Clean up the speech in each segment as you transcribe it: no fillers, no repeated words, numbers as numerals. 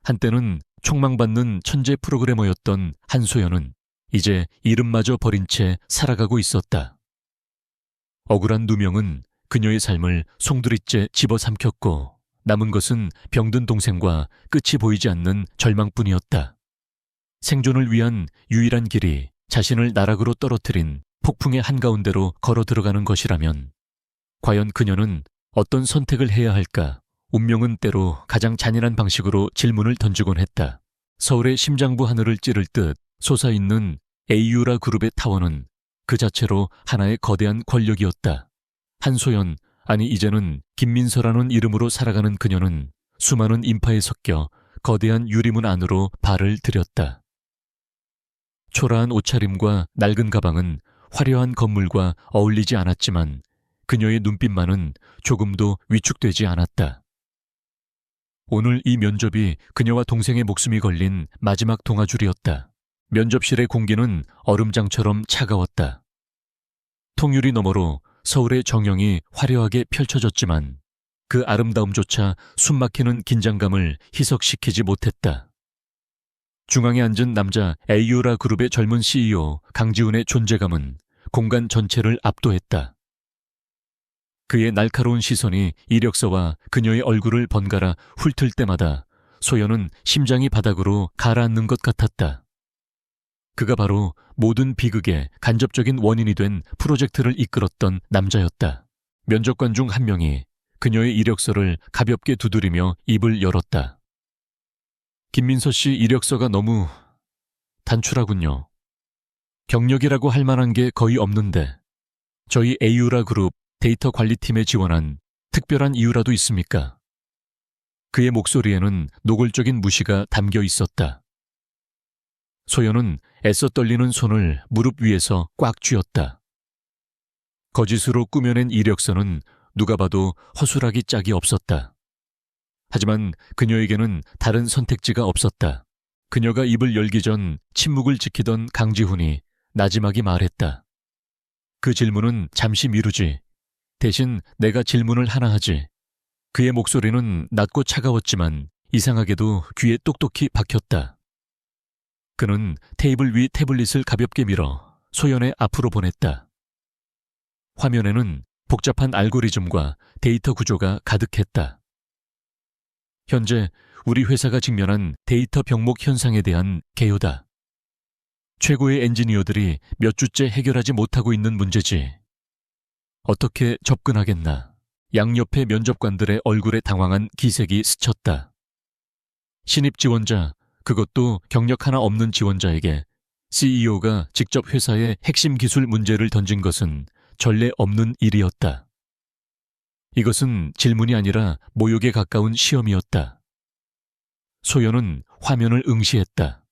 한때는 촉망받는 천재 프로그래머였던 한소연은 이제 이름마저 버린 채 살아가고 있었다. 억울한 누명은 그녀의 삶을 송두리째 집어삼켰고 남은 것은 병든 동생과 끝이 보이지 않는 절망뿐이었다. 생존을 위한 유일한 길이 자신을 나락으로 떨어뜨린 폭풍의 한가운데로 걸어 들어가는 것이라면 과연 그녀는 어떤 선택을 해야 할까? 운명은 때로 가장 잔인한 방식으로 질문을 던지곤 했다. 서울의 심장부 하늘을 찌를 듯 솟아있는 에이유라 그룹의 타워는 그 자체로 하나의 거대한 권력이었다. 한소연, 아니 이제는 김민서라는 이름으로 살아가는 그녀는 수많은 인파에 섞여 거대한 유리문 안으로 발을 들였다. 초라한 옷차림과 낡은 가방은 화려한 건물과 어울리지 않았지만 그녀의 눈빛만은 조금도 위축되지 않았다. 오늘 이 면접이 그녀와 동생의 목숨이 걸린 마지막 동아줄이었다. 면접실의 공기는 얼음장처럼 차가웠다. 통유리 너머로 서울의 정형이 화려하게 펼쳐졌지만 그 아름다움조차 숨막히는 긴장감을 희석시키지 못했다. 중앙에 앉은 남자 에이유라 그룹의 젊은 CEO 강지훈의 존재감은 공간 전체를 압도했다. 그의 날카로운 시선이 이력서와 그녀의 얼굴을 번갈아 훑을 때마다 소연은 심장이 바닥으로 가라앉는 것 같았다. 그가 바로 모든 비극의 간접적인 원인이 된 프로젝트를 이끌었던 남자였다. 면접관 중 한 명이 그녀의 이력서를 가볍게 두드리며 입을 열었다. 김민서 씨 이력서가 너무 단출하군요. 경력이라고 할 만한 게 거의 없는데 저희 에이유라 그룹 데이터 관리팀에 지원한 특별한 이유라도 있습니까? 그의 목소리에는 노골적인 무시가 담겨 있었다. 소연은 애써 떨리는 손을 무릎 위에서 꽉 쥐었다. 거짓으로 꾸며낸 이력서는 누가 봐도 허술하기 짝이 없었다. 하지만 그녀에게는 다른 선택지가 없었다. 그녀가 입을 열기 전 침묵을 지키던 강지훈이 나지막이 말했다. 그 질문은 잠시 미루지. 대신 내가 질문을 하나 하지. 그의 목소리는 낮고 차가웠지만 이상하게도 귀에 똑똑히 박혔다. 그는 테이블 위 태블릿을 가볍게 밀어 소연의 앞으로 보냈다. 화면에는 복잡한 알고리즘과 데이터 구조가 가득했다. 현재 우리 회사가 직면한 데이터 병목 현상에 대한 개요다. 최고의 엔지니어들이 몇 주째 해결하지 못하고 있는 문제지. 어떻게 접근하겠나. 양옆의 면접관들의 얼굴에 당황한 기색이 스쳤다. 신입 지원자, 그것도 경력 하나 없는 지원자에게 CEO가 직접 회사의 핵심 기술 문제를 던진 것은 전례 없는 일이었다. 이것은 질문이 아니라 모욕에 가까운 시험이었다. 소연은 화면을 응시했다.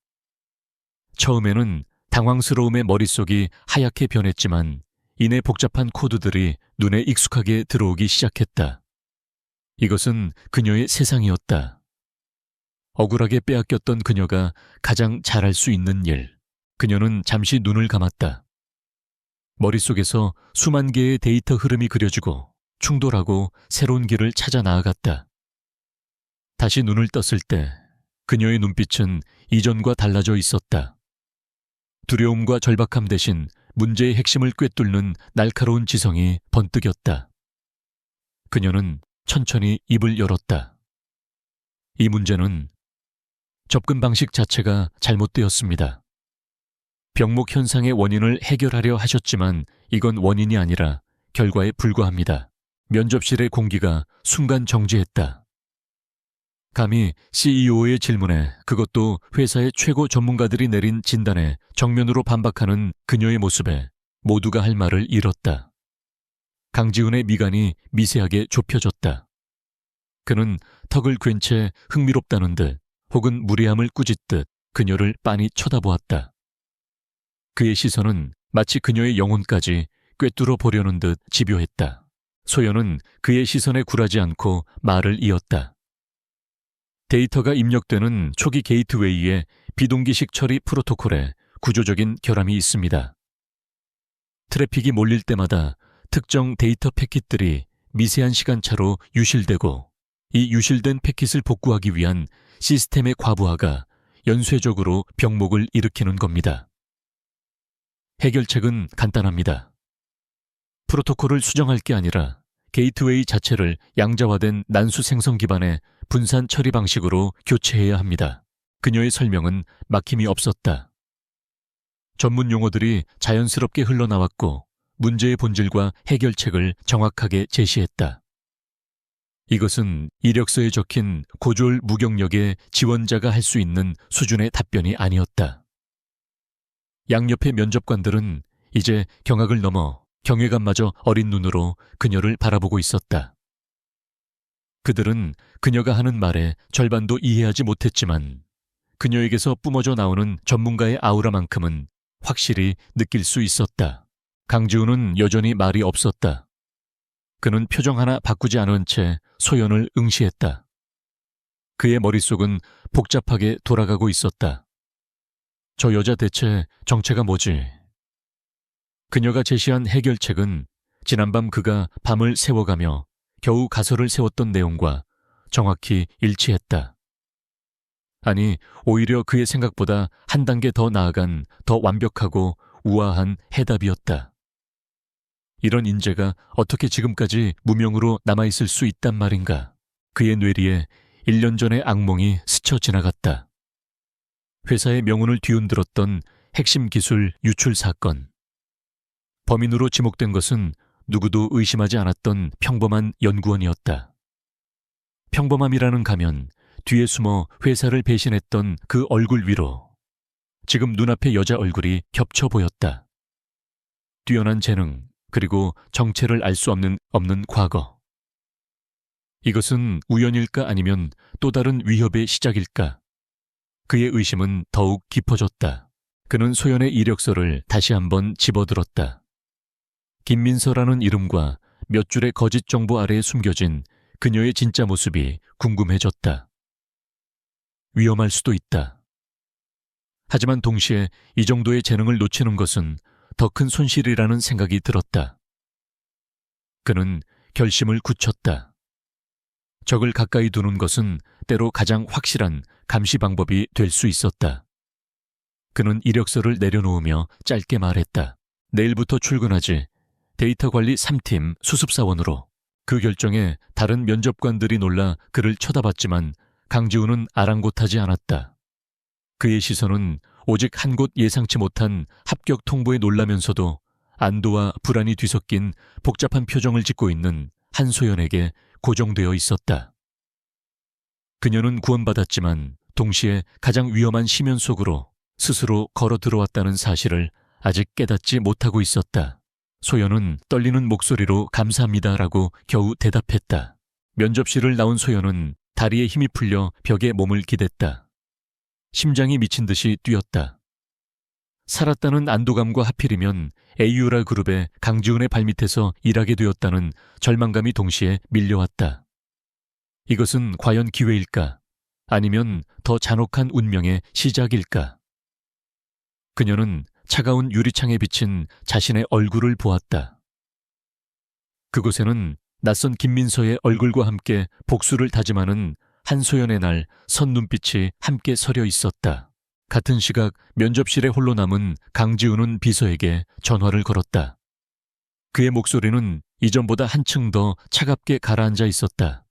처음에는 당황스러움에 머릿속이 하얗게 변했지만 이내 복잡한 코드들이 눈에 익숙하게 들어오기 시작했다. 이것은 그녀의 세상이었다. 억울하게 빼앗겼던 그녀가 가장 잘할 수 있는 일. 그녀는 잠시 눈을 감았다. 머릿속에서 수만 개의 데이터 흐름이 그려지고 충돌하고 새로운 길을 찾아 나아갔다. 다시 눈을 떴을 때 그녀의 눈빛은 이전과 달라져 있었다. 두려움과 절박함 대신 문제의 핵심을 꿰뚫는 날카로운 지성이 번뜩였다. 그녀는 천천히 입을 열었다. 이 문제는 접근 방식 자체가 잘못되었습니다. 병목 현상의 원인을 해결하려 하셨지만 이건 원인이 아니라 결과에 불과합니다. 면접실의 공기가 순간 정지했다. 감히 CEO의 질문에, 그것도 회사의 최고 전문가들이 내린 진단에 정면으로 반박하는 그녀의 모습에 모두가 할 말을 잃었다. 강지훈의 미간이 미세하게 좁혀졌다. 그는 턱을 괜 채 흥미롭다는 듯 혹은 무례함을 꾸짖듯 그녀를 빤히 쳐다보았다. 그의 시선은 마치 그녀의 영혼까지 꿰뚫어 보려는 듯 집요했다. 소연은 그의 시선에 굴하지 않고 말을 이었다. 데이터가 입력되는 초기 게이트웨이의 비동기식 처리 프로토콜에 구조적인 결함이 있습니다. 트래픽이 몰릴 때마다 특정 데이터 패킷들이 미세한 시간차로 유실되고 이 유실된 패킷을 복구하기 위한 시스템의 과부하가 연쇄적으로 병목을 일으키는 겁니다. 해결책은 간단합니다. 프로토콜을 수정할 게 아니라 게이트웨이 자체를 양자화된 난수 생성 기반의 분산 처리 방식으로 교체해야 합니다. 그녀의 설명은 막힘이 없었다. 전문 용어들이 자연스럽게 흘러나왔고 문제의 본질과 해결책을 정확하게 제시했다. 이것은 이력서에 적힌 고졸 무경력의 지원자가 할 수 있는 수준의 답변이 아니었다. 양옆의 면접관들은 이제 경악을 넘어 경외감마저 어린 눈으로 그녀를 바라보고 있었다. 그들은 그녀가 하는 말의 절반도 이해하지 못했지만 그녀에게서 뿜어져 나오는 전문가의 아우라만큼은 확실히 느낄 수 있었다. 강지우는 여전히 말이 없었다. 그는 표정 하나 바꾸지 않은 채 소연을 응시했다. 그의 머릿속은 복잡하게 돌아가고 있었다. 저 여자 대체 정체가 뭐지? 그녀가 제시한 해결책은 지난밤 그가 밤을 새워가며 겨우 가설을 세웠던 내용과 정확히 일치했다. 아니, 오히려 그의 생각보다 한 단계 더 나아간 더 완벽하고 우아한 해답이었다. 이런 인재가 어떻게 지금까지 무명으로 남아있을 수 있단 말인가. 그의 뇌리에 1년 전의 악몽이 스쳐 지나갔다. 회사의 명운을 뒤흔들었던 핵심 기술 유출 사건. 범인으로 지목된 것은 누구도 의심하지 않았던 평범한 연구원이었다. 평범함이라는 가면 뒤에 숨어 회사를 배신했던 그 얼굴 위로 지금 눈앞의 여자 얼굴이 겹쳐 보였다. 뛰어난 재능, 그리고 정체를 알 수 없는 과거. 이것은 우연일까 아니면 또 다른 위협의 시작일까? 그의 의심은 더욱 깊어졌다. 그는 소연의 이력서를 다시 한번 집어들었다. 김민서라는 이름과 몇 줄의 거짓 정보 아래에 숨겨진 그녀의 진짜 모습이 궁금해졌다. 위험할 수도 있다. 하지만 동시에 이 정도의 재능을 놓치는 것은 더 큰 손실이라는 생각이 들었다. 그는 결심을 굳혔다. 적을 가까이 두는 것은 때로 가장 확실한 감시 방법이 될 수 있었다. 그는 이력서를 내려놓으며 짧게 말했다. 내일부터 출근하지. 데이터 관리 3팀 수습사원으로. 그 결정에 다른 면접관들이 놀라 그를 쳐다봤지만 강지우는 아랑곳하지 않았다. 그의 시선은 오직 한 곳 예상치 못한 합격 통보에 놀라면서도 안도와 불안이 뒤섞인 복잡한 표정을 짓고 있는 한소연에게 고정되어 있었다. 그녀는 구원받았지만 동시에 가장 위험한 심연 속으로 스스로 걸어 들어왔다는 사실을 아직 깨닫지 못하고 있었다. 소연은 떨리는 목소리로 감사합니다라고 겨우 대답했다. 면접실을 나온 소연은 다리에 힘이 풀려 벽에 몸을 기댔다. 심장이 미친 듯이 뛰었다. 살았다는 안도감과 하필이면 AU라 그룹의 강지훈의 발밑에서 일하게 되었다는 절망감이 동시에 밀려왔다. 이것은 과연 기회일까? 아니면 더 잔혹한 운명의 시작일까? 그녀는 차가운 유리창에 비친 자신의 얼굴을 보았다. 그곳에는 낯선 김민서의 얼굴과 함께 복수를 다짐하는 한소연의 날 선 눈빛이 함께 서려 있었다. 같은 시각 면접실에 홀로 남은 강지우는 비서에게 전화를 걸었다. 그의 목소리는 이전보다 한층 더 차갑게 가라앉아 있었다.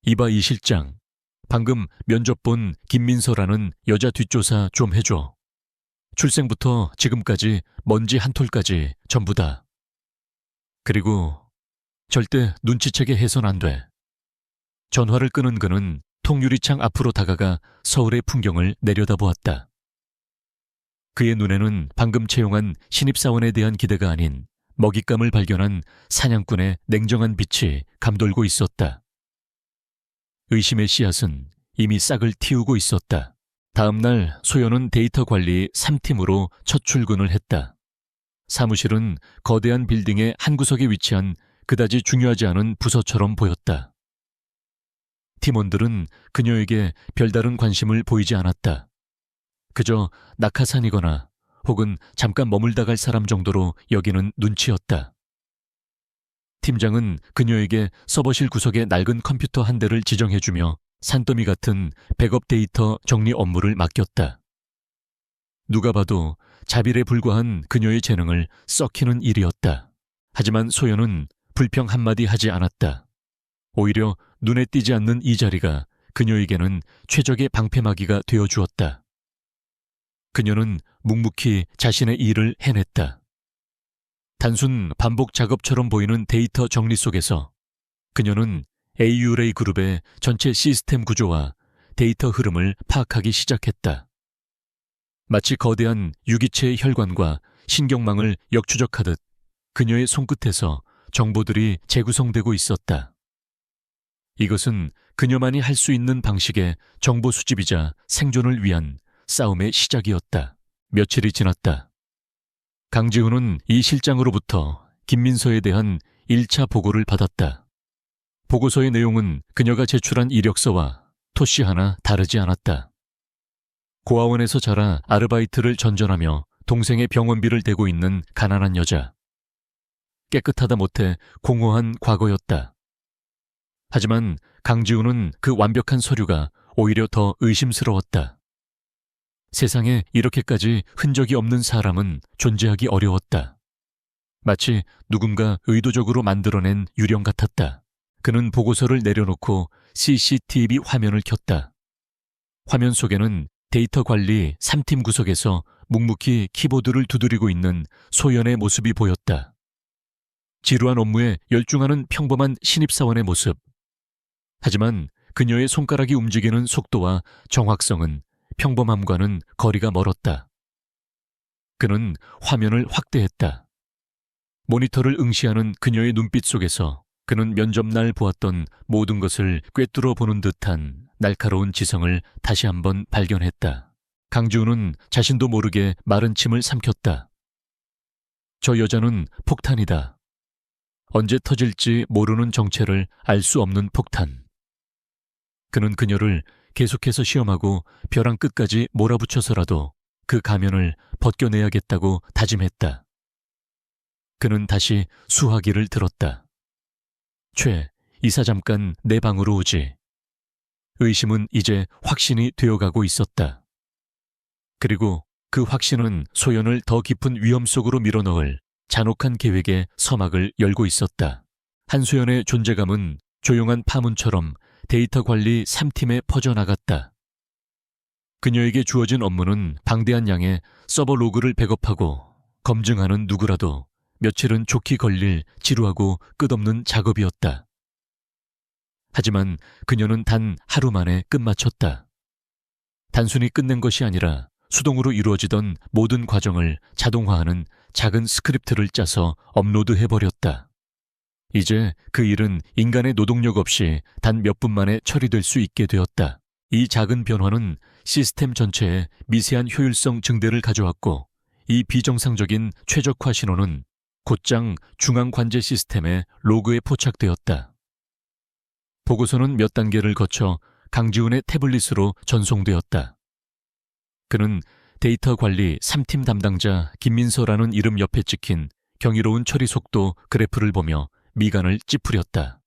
이봐 이 실장, 방금 면접 본 김민서라는 여자 뒷조사 좀 해줘. 출생부터 지금까지 먼지 한 톨까지 전부 다. 그리고 절대 눈치채게 해선 안 돼. 전화를 끊은 그는 통유리창 앞으로 다가가 서울의 풍경을 내려다보았다. 그의 눈에는 방금 채용한 신입사원에 대한 기대가 아닌 먹잇감을 발견한 사냥꾼의 냉정한 빛이 감돌고 있었다. 의심의 씨앗은 이미 싹을 틔우고 있었다. 다음 날 소연은 데이터 관리 3팀으로 첫 출근을 했다. 사무실은 거대한 빌딩의 한 구석에 위치한 그다지 중요하지 않은 부서처럼 보였다. 팀원들은 그녀에게 별다른 관심을 보이지 않았다. 그저 낙하산이거나 혹은 잠깐 머물다 갈 사람 정도로 여기는 눈치였다. 팀장은 그녀에게 서버실 구석에 낡은 컴퓨터 한 대를 지정해주며 산더미 같은 백업 데이터 정리 업무를 맡겼다. 누가 봐도 자빌에 불과한 그녀의 재능을 썩히는 일이었다. 하지만 소연은 불평 한마디 하지 않았다. 오히려 눈에 띄지 않는 이 자리가 그녀에게는 최적의 방패막이가 되어주었다. 그녀는 묵묵히 자신의 일을 해냈다. 단순 반복 작업처럼 보이는 데이터 정리 속에서 그녀는 AU레이 그룹의 전체 시스템 구조와 데이터 흐름을 파악하기 시작했다. 마치 거대한 유기체의 혈관과 신경망을 역추적하듯 그녀의 손끝에서 정보들이 재구성되고 있었다. 이것은 그녀만이 할 수 있는 방식의 정보 수집이자 생존을 위한 싸움의 시작이었다. 며칠이 지났다. 강지훈은 이 실장으로부터 김민서에 대한 1차 보고를 받았다. 보고서의 내용은 그녀가 제출한 이력서와 토시 하나 다르지 않았다. 고아원에서 자라 아르바이트를 전전하며 동생의 병원비를 대고 있는 가난한 여자. 깨끗하다 못해 공허한 과거였다. 하지만 강지훈은 그 완벽한 서류가 오히려 더 의심스러웠다. 세상에 이렇게까지 흔적이 없는 사람은 존재하기 어려웠다. 마치 누군가 의도적으로 만들어낸 유령 같았다. 그는 보고서를 내려놓고 CCTV 화면을 켰다. 화면 속에는 데이터 관리 3팀 구석에서 묵묵히 키보드를 두드리고 있는 소연의 모습이 보였다. 지루한 업무에 열중하는 평범한 신입사원의 모습. 하지만 그녀의 손가락이 움직이는 속도와 정확성은 평범함과는 거리가 멀었다. 그는 화면을 확대했다. 모니터를 응시하는 그녀의 눈빛 속에서 그는 면접날 보았던 모든 것을 꿰뚫어 보는 듯한 날카로운 지성을 다시 한번 발견했다. 강지훈은 자신도 모르게 마른 침을 삼켰다. 저 여자는 폭탄이다. 언제 터질지 모르는 정체를 알 수 없는 폭탄. 그는 그녀를 계속해서 시험하고 벼랑 끝까지 몰아붙여서라도 그 가면을 벗겨내야겠다고 다짐했다. 그는 다시 수화기를 들었다. 최, 이사 잠깐 내 방으로 오지. 의심은 이제 확신이 되어가고 있었다. 그리고 그 확신은 소연을 더 깊은 위험 속으로 밀어넣을 잔혹한 계획의 서막을 열고 있었다. 한소연의 존재감은 조용한 파문처럼 데이터 관리 3팀에 퍼져나갔다. 그녀에게 주어진 업무는 방대한 양의 서버 로그를 백업하고 검증하는 누구라도 며칠은 좋게 걸릴 지루하고 끝없는 작업이었다. 하지만 그녀는 단 하루 만에 끝마쳤다. 단순히 끝낸 것이 아니라 수동으로 이루어지던 모든 과정을 자동화하는 작은 스크립트를 짜서 업로드해버렸다. 이제 그 일은 인간의 노동력 없이 단 몇 분 만에 처리될 수 있게 되었다. 이 작은 변화는 시스템 전체에 미세한 효율성 증대를 가져왔고, 이 비정상적인 최적화 신호는 곧장 중앙관제 시스템의 로그에 포착되었다. 보고서는 몇 단계를 거쳐 강지훈의 태블릿으로 전송되었다. 그는 데이터 관리 3팀 담당자 김민서라는 이름 옆에 찍힌 경이로운 처리 속도 그래프를 보며 미간을 찌푸렸다.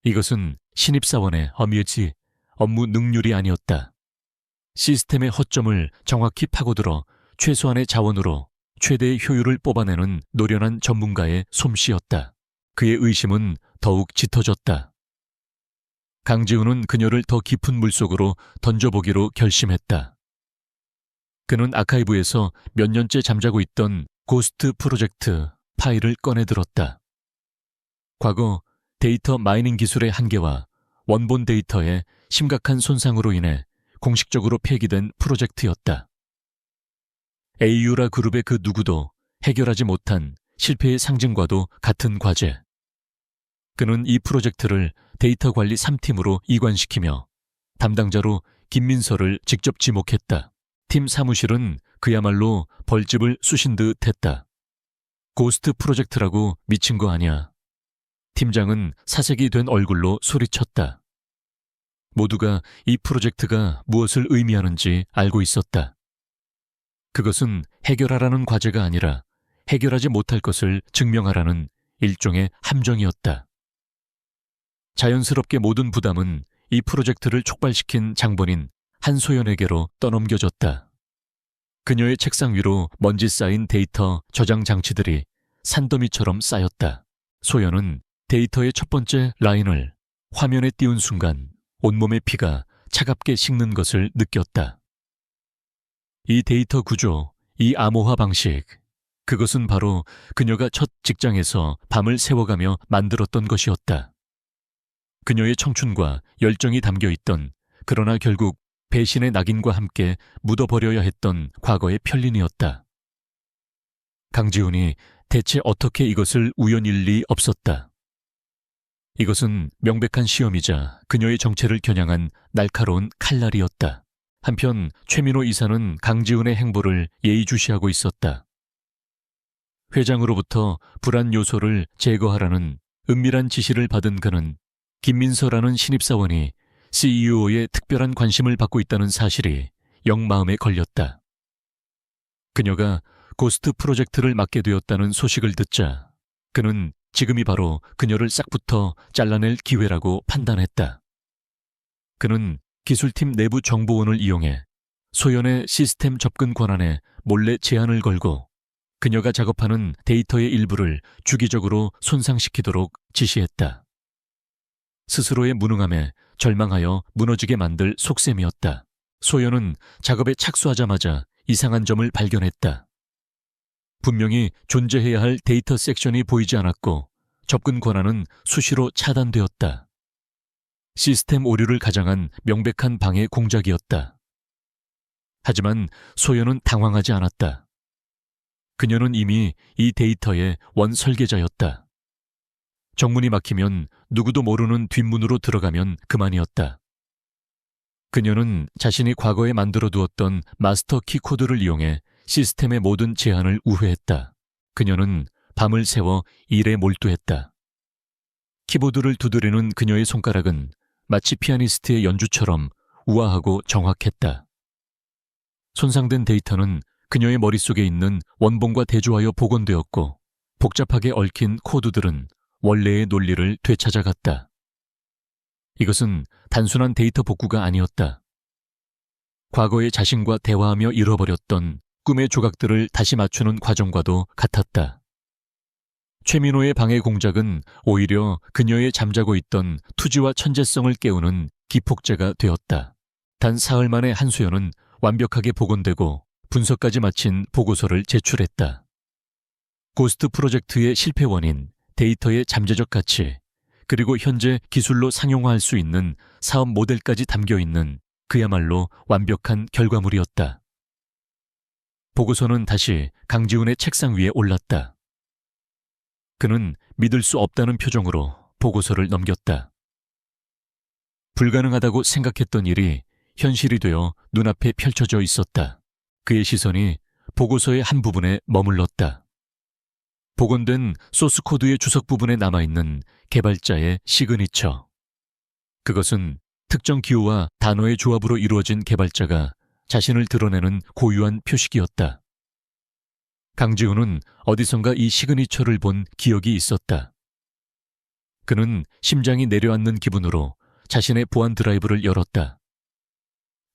이것은 신입사원의 어미지 업무 능률이 아니었다. 시스템의 허점을 정확히 파고들어 최소한의 자원으로 최대의 효율을 뽑아내는 노련한 전문가의 솜씨였다. 그의 의심은 더욱 짙어졌다. 강지훈은 그녀를 더 깊은 물속으로 던져보기로 결심했다. 그는 아카이브에서 몇 년째 잠자고 있던 고스트 프로젝트 파일을 꺼내 들었다. 과거 데이터 마이닝 기술의 한계와 원본 데이터의 심각한 손상으로 인해 공식적으로 폐기된 프로젝트였다. AU라 그룹의 그 누구도 해결하지 못한 실패의 상징과도 같은 과제. 그는 이 프로젝트를 데이터 관리 3팀으로 이관시키며 담당자로 김민서를 직접 지목했다. 팀 사무실은 그야말로 벌집을 쑤신 듯 했다. 고스트 프로젝트라고 미친 거 아니야. 팀장은 사색이 된 얼굴로 소리쳤다. 모두가 이 프로젝트가 무엇을 의미하는지 알고 있었다. 그것은 해결하라는 과제가 아니라 해결하지 못할 것을 증명하라는 일종의 함정이었다. 자연스럽게 모든 부담은 이 프로젝트를 촉발시킨 장본인 한소연에게로 떠넘겨졌다. 그녀의 책상 위로 먼지 쌓인 데이터 저장 장치들이 산더미처럼 쌓였다. 소연은 데이터의 첫 번째 라인을 화면에 띄운 순간 온몸의 피가 차갑게 식는 것을 느꼈다. 이 데이터 구조, 이 암호화 방식, 그것은 바로 그녀가 첫 직장에서 밤을 새워가며 만들었던 것이었다. 그녀의 청춘과 열정이 담겨있던, 그러나 결국 배신의 낙인과 함께 묻어버려야 했던 과거의 편린이었다. 강지훈이 대체 어떻게 이것을 우연일 리 없었다. 이것은 명백한 시험이자 그녀의 정체를 겨냥한 날카로운 칼날이었다. 한편 최민호 이사는 강지훈의 행보를 예의주시하고 있었다. 회장으로부터 불안 요소를 제거하라는 은밀한 지시를 받은 그는 김민서라는 신입사원이 CEO의 특별한 관심을 받고 있다는 사실이 영 마음에 걸렸다. 그녀가 고스트 프로젝트를 맡게 되었다는 소식을 듣자 그는 지금이 바로 그녀를 싹부터 잘라낼 기회라고 판단했다. 그는 기술팀 내부 정보원을 이용해 소연의 시스템 접근 권한에 몰래 제한을 걸고 그녀가 작업하는 데이터의 일부를 주기적으로 손상시키도록 지시했다. 스스로의 무능함에 절망하여 무너지게 만들 속셈이었다. 소연은 작업에 착수하자마자 이상한 점을 발견했다. 분명히 존재해야 할 데이터 섹션이 보이지 않았고 접근 권한은 수시로 차단되었다. 시스템 오류를 가장한 명백한 방해 공작이었다. 하지만 소연은 당황하지 않았다. 그녀는 이미 이 데이터의 원 설계자였다. 정문이 막히면 누구도 모르는 뒷문으로 들어가면 그만이었다. 그녀는 자신이 과거에 만들어 두었던 마스터 키코드를 이용해 시스템의 모든 제한을 우회했다. 그녀는 밤을 새워 일에 몰두했다. 키보드를 두드리는 그녀의 손가락은 마치 피아니스트의 연주처럼 우아하고 정확했다. 손상된 데이터는 그녀의 머릿속에 있는 원본과 대조하여 복원되었고 복잡하게 얽힌 코드들은 원래의 논리를 되찾아갔다. 이것은 단순한 데이터 복구가 아니었다. 과거의 자신과 대화하며 잃어버렸던 꿈의 조각들을 다시 맞추는 과정과도 같았다. 최민호의 방해 공작은 오히려 그녀의 잠자고 있던 투지와 천재성을 깨우는 기폭제가 되었다. 단 사흘 만에 한소연은 완벽하게 복원되고 분석까지 마친 보고서를 제출했다. 고스트 프로젝트의 실패 원인, 데이터의 잠재적 가치, 그리고 현재 기술로 상용화할 수 있는 사업 모델까지 담겨있는 그야말로 완벽한 결과물이었다. 보고서는 다시 강지훈의 책상 위에 올랐다. 그는 믿을 수 없다는 표정으로 보고서를 넘겼다. 불가능하다고 생각했던 일이 현실이 되어 눈앞에 펼쳐져 있었다. 그의 시선이 보고서의 한 부분에 머물렀다. 복원된 소스코드의 주석 부분에 남아있는 개발자의 시그니처. 그것은 특정 기호와 단어의 조합으로 이루어진 개발자가 자신을 드러내는 고유한 표식이었다. 강지훈은 어디선가 이 시그니처를 본 기억이 있었다. 그는 심장이 내려앉는 기분으로 자신의 보안 드라이브를 열었다.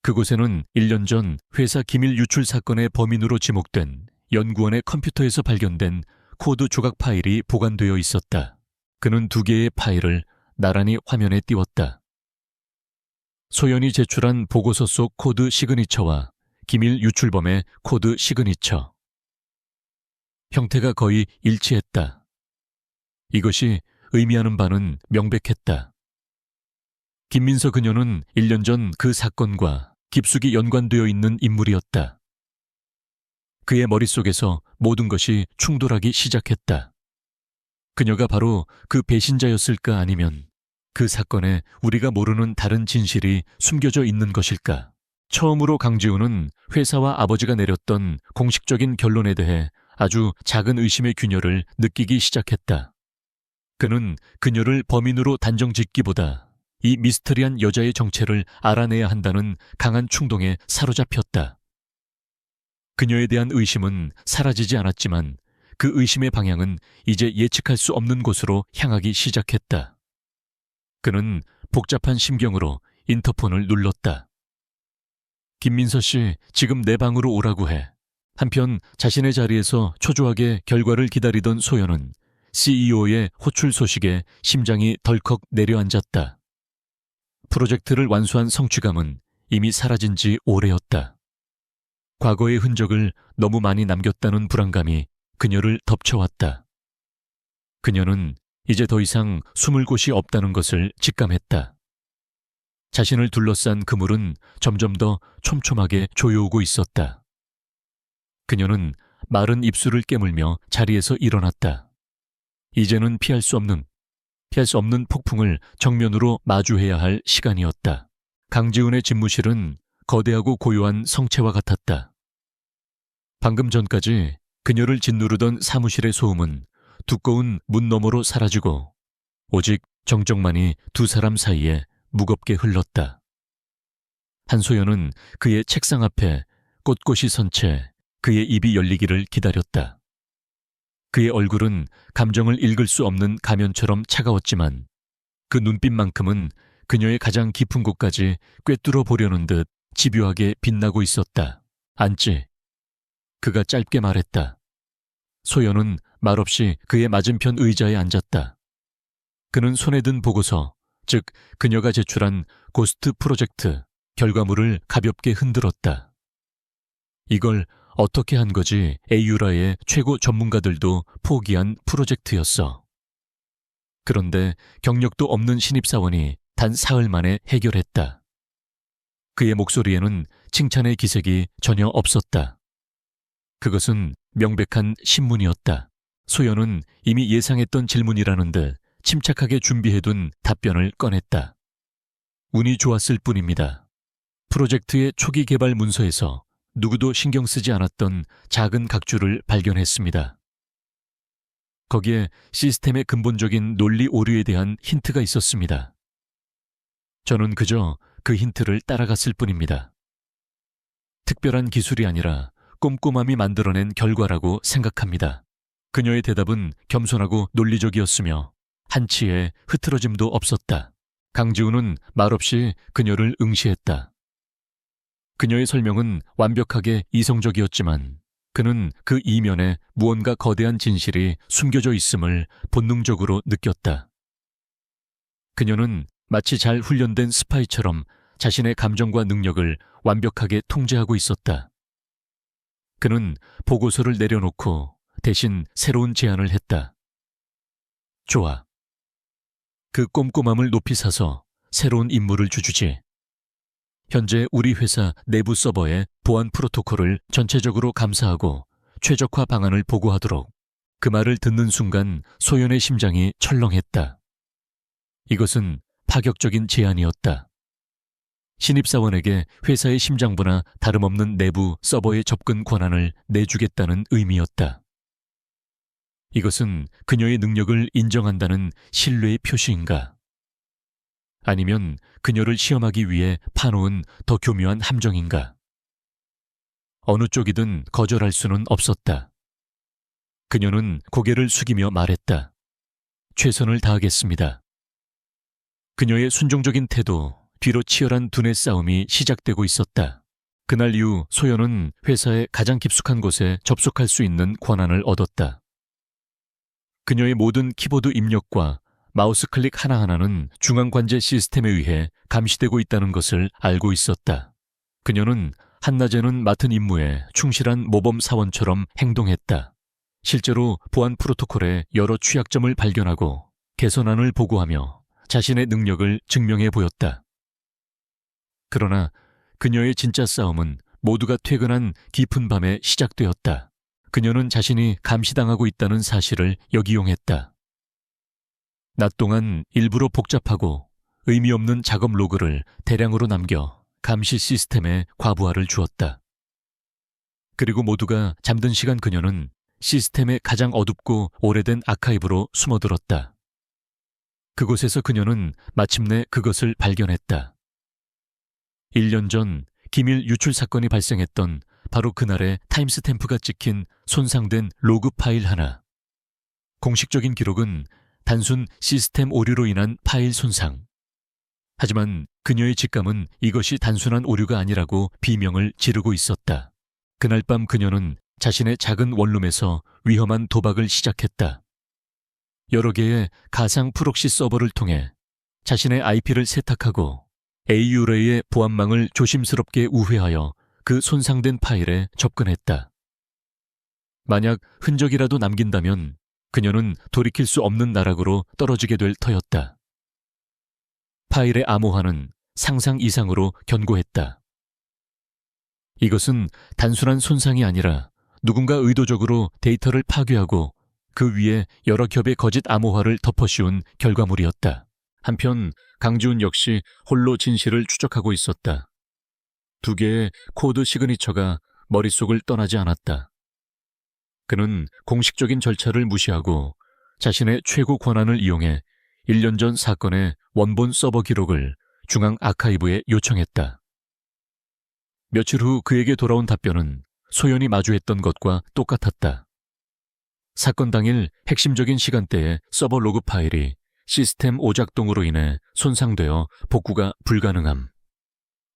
그곳에는 1년 전 회사 기밀 유출 사건의 범인으로 지목된 연구원의 컴퓨터에서 발견된 코드 조각 파일이 보관되어 있었다. 그는 2개의 파일을 나란히 화면에 띄웠다. 소연이 제출한 보고서 속 코드 시그니처와 기밀 유출범의 코드 시그니처. 형태가 거의 일치했다. 이것이 의미하는 바는 명백했다. 김민서 그녀는 1년 전 그 사건과 깊숙이 연관되어 있는 인물이었다. 그의 머릿속에서 모든 것이 충돌하기 시작했다. 그녀가 바로 그 배신자였을까, 아니면 그 사건에 우리가 모르는 다른 진실이 숨겨져 있는 것일까? 처음으로 강지훈은 회사와 아버지가 내렸던 공식적인 결론에 대해 아주 작은 의심의 균열을 느끼기 시작했다. 그는 그녀를 범인으로 단정짓기보다 이 미스터리한 여자의 정체를 알아내야 한다는 강한 충동에 사로잡혔다. 그녀에 대한 의심은 사라지지 않았지만 그 의심의 방향은 이제 예측할 수 없는 곳으로 향하기 시작했다. 그는 복잡한 심경으로 인터폰을 눌렀다. 김민서 씨, 지금 내 방으로 오라고 해. 한편 자신의 자리에서 초조하게 결과를 기다리던 소연은 CEO의 호출 소식에 심장이 덜컥 내려앉았다. 프로젝트를 완수한 성취감은 이미 사라진 지 오래였다. 과거의 흔적을 너무 많이 남겼다는 불안감이 그녀를 덮쳐왔다. 그녀는 이제 더 이상 숨을 곳이 없다는 것을 직감했다. 자신을 둘러싼 그물은 점점 더 촘촘하게 조여오고 있었다. 그녀는 마른 입술을 깨물며 자리에서 일어났다. 이제는 피할 수 없는 폭풍을 정면으로 마주해야 할 시간이었다. 강지훈의 집무실은 거대하고 고요한 성체와 같았다. 방금 전까지 그녀를 짓누르던 사무실의 소음은 두꺼운 문 너머로 사라지고 오직 정적만이 두 사람 사이에 무겁게 흘렀다. 한소연은 그의 책상 앞에 꼿꼿이 선 채 그의 입이 열리기를 기다렸다. 그의 얼굴은 감정을 읽을 수 없는 가면처럼 차가웠지만 그 눈빛만큼은 그녀의 가장 깊은 곳까지 꿰뚫어 보려는 듯 집요하게 빛나고 있었다. 앉지. 그가 짧게 말했다. 소연은 말없이 그의 맞은편 의자에 앉았다. 그는 손에 든 보고서, 즉 그녀가 제출한 고스트 프로젝트 결과물을 가볍게 흔들었다. 이걸 어떻게 한 거지 에이유라의 최고 전문가들도 포기한 프로젝트였어. 그런데 경력도 없는 신입사원이 단 사흘 만에 해결했다. 그의 목소리에는 칭찬의 기색이 전혀 없었다. 그것은 명백한 신문이었다. 소연은 이미 예상했던 질문이라는 듯 침착하게 준비해둔 답변을 꺼냈다. 운이 좋았을 뿐입니다. 프로젝트의 초기 개발 문서에서 누구도 신경 쓰지 않았던 작은 각주를 발견했습니다. 거기에 시스템의 근본적인 논리 오류에 대한 힌트가 있었습니다. 저는 그저 그 힌트를 따라갔을 뿐입니다. 특별한 기술이 아니라 꼼꼼함이 만들어낸 결과라고 생각합니다. 그녀의 대답은 겸손하고 논리적이었으며 한치의 흐트러짐도 없었다. 강지훈은 말없이 그녀를 응시했다. 그녀의 설명은 완벽하게 이성적이었지만 그는 그 이면에 무언가 거대한 진실이 숨겨져 있음을 본능적으로 느꼈다. 그녀는 마치 잘 훈련된 스파이처럼 자신의 감정과 능력을 완벽하게 통제하고 있었다. 그는 보고서를 내려놓고 대신 새로운 제안을 했다. 좋아. 그 꼼꼼함을 높이 사서 새로운 임무를 주주지. 현재 우리 회사 내부 서버의 보안 프로토콜을 전체적으로 감사하고 최적화 방안을 보고하도록. 그 말을 듣는 순간 소연의 심장이 철렁했다. 이것은 파격적인 제안이었다. 신입사원에게 회사의 심장부나 다름없는 내부 서버의 접근 권한을 내주겠다는 의미였다. 이것은 그녀의 능력을 인정한다는 신뢰의 표시인가? 아니면 그녀를 시험하기 위해 파놓은 더 교묘한 함정인가? 어느 쪽이든 거절할 수는 없었다. 그녀는 고개를 숙이며 말했다. 최선을 다하겠습니다. 그녀의 순종적인 태도, 뒤로 치열한 두뇌 싸움이 시작되고 있었다. 그날 이후 소연은 회사의 가장 깊숙한 곳에 접속할 수 있는 권한을 얻었다. 그녀의 모든 키보드 입력과 마우스 클릭 하나하나는 중앙관제 시스템에 의해 감시되고 있다는 것을 알고 있었다. 그녀는 한낮에는 맡은 임무에 충실한 모범 사원처럼 행동했다. 실제로 보안 프로토콜의 여러 취약점을 발견하고 개선안을 보고하며 자신의 능력을 증명해 보였다. 그러나 그녀의 진짜 싸움은 모두가 퇴근한 깊은 밤에 시작되었다. 그녀는 자신이 감시당하고 있다는 사실을 역이용했다. 낮 동안 일부러 복잡하고 의미 없는 작업 로그를 대량으로 남겨 감시 시스템에 과부하를 주었다. 그리고 모두가 잠든 시간 그녀는 시스템의 가장 어둡고 오래된 아카이브로 숨어들었다. 그곳에서 그녀는 마침내 그것을 발견했다. 1년 전 기밀 유출 사건이 발생했던 바로 그날의 타임스탬프가 찍힌 손상된 로그 파일 하나. 공식적인 기록은 단순 시스템 오류로 인한 파일 손상. 하지만 그녀의 직감은 이것이 단순한 오류가 아니라고 비명을 지르고 있었다. 그날 밤 그녀는 자신의 작은 원룸에서 위험한 도박을 시작했다. 여러 개의 가상 프록시 서버를 통해 자신의 IP를 세탁하고 AU레이의 보안망을 조심스럽게 우회하여 그 손상된 파일에 접근했다. 만약 흔적이라도 남긴다면 그녀는 돌이킬 수 없는 나락으로 떨어지게 될 터였다. 파일의 암호화는 상상 이상으로 견고했다. 이것은 단순한 손상이 아니라 누군가 의도적으로 데이터를 파괴하고 그 위에 여러 겹의 거짓 암호화를 덮어씌운 결과물이었다. 한편 강지훈 역시 홀로 진실을 추적하고 있었다. 2개의 코드 시그니처가 머릿속을 떠나지 않았다. 그는 공식적인 절차를 무시하고 자신의 최고 권한을 이용해 1년 전 사건의 원본 서버 기록을 중앙 아카이브에 요청했다. 며칠 후 그에게 돌아온 답변은 소연이 마주했던 것과 똑같았다. 사건 당일 핵심적인 시간대에 서버 로그 파일이 시스템 오작동으로 인해 손상되어 복구가 불가능함.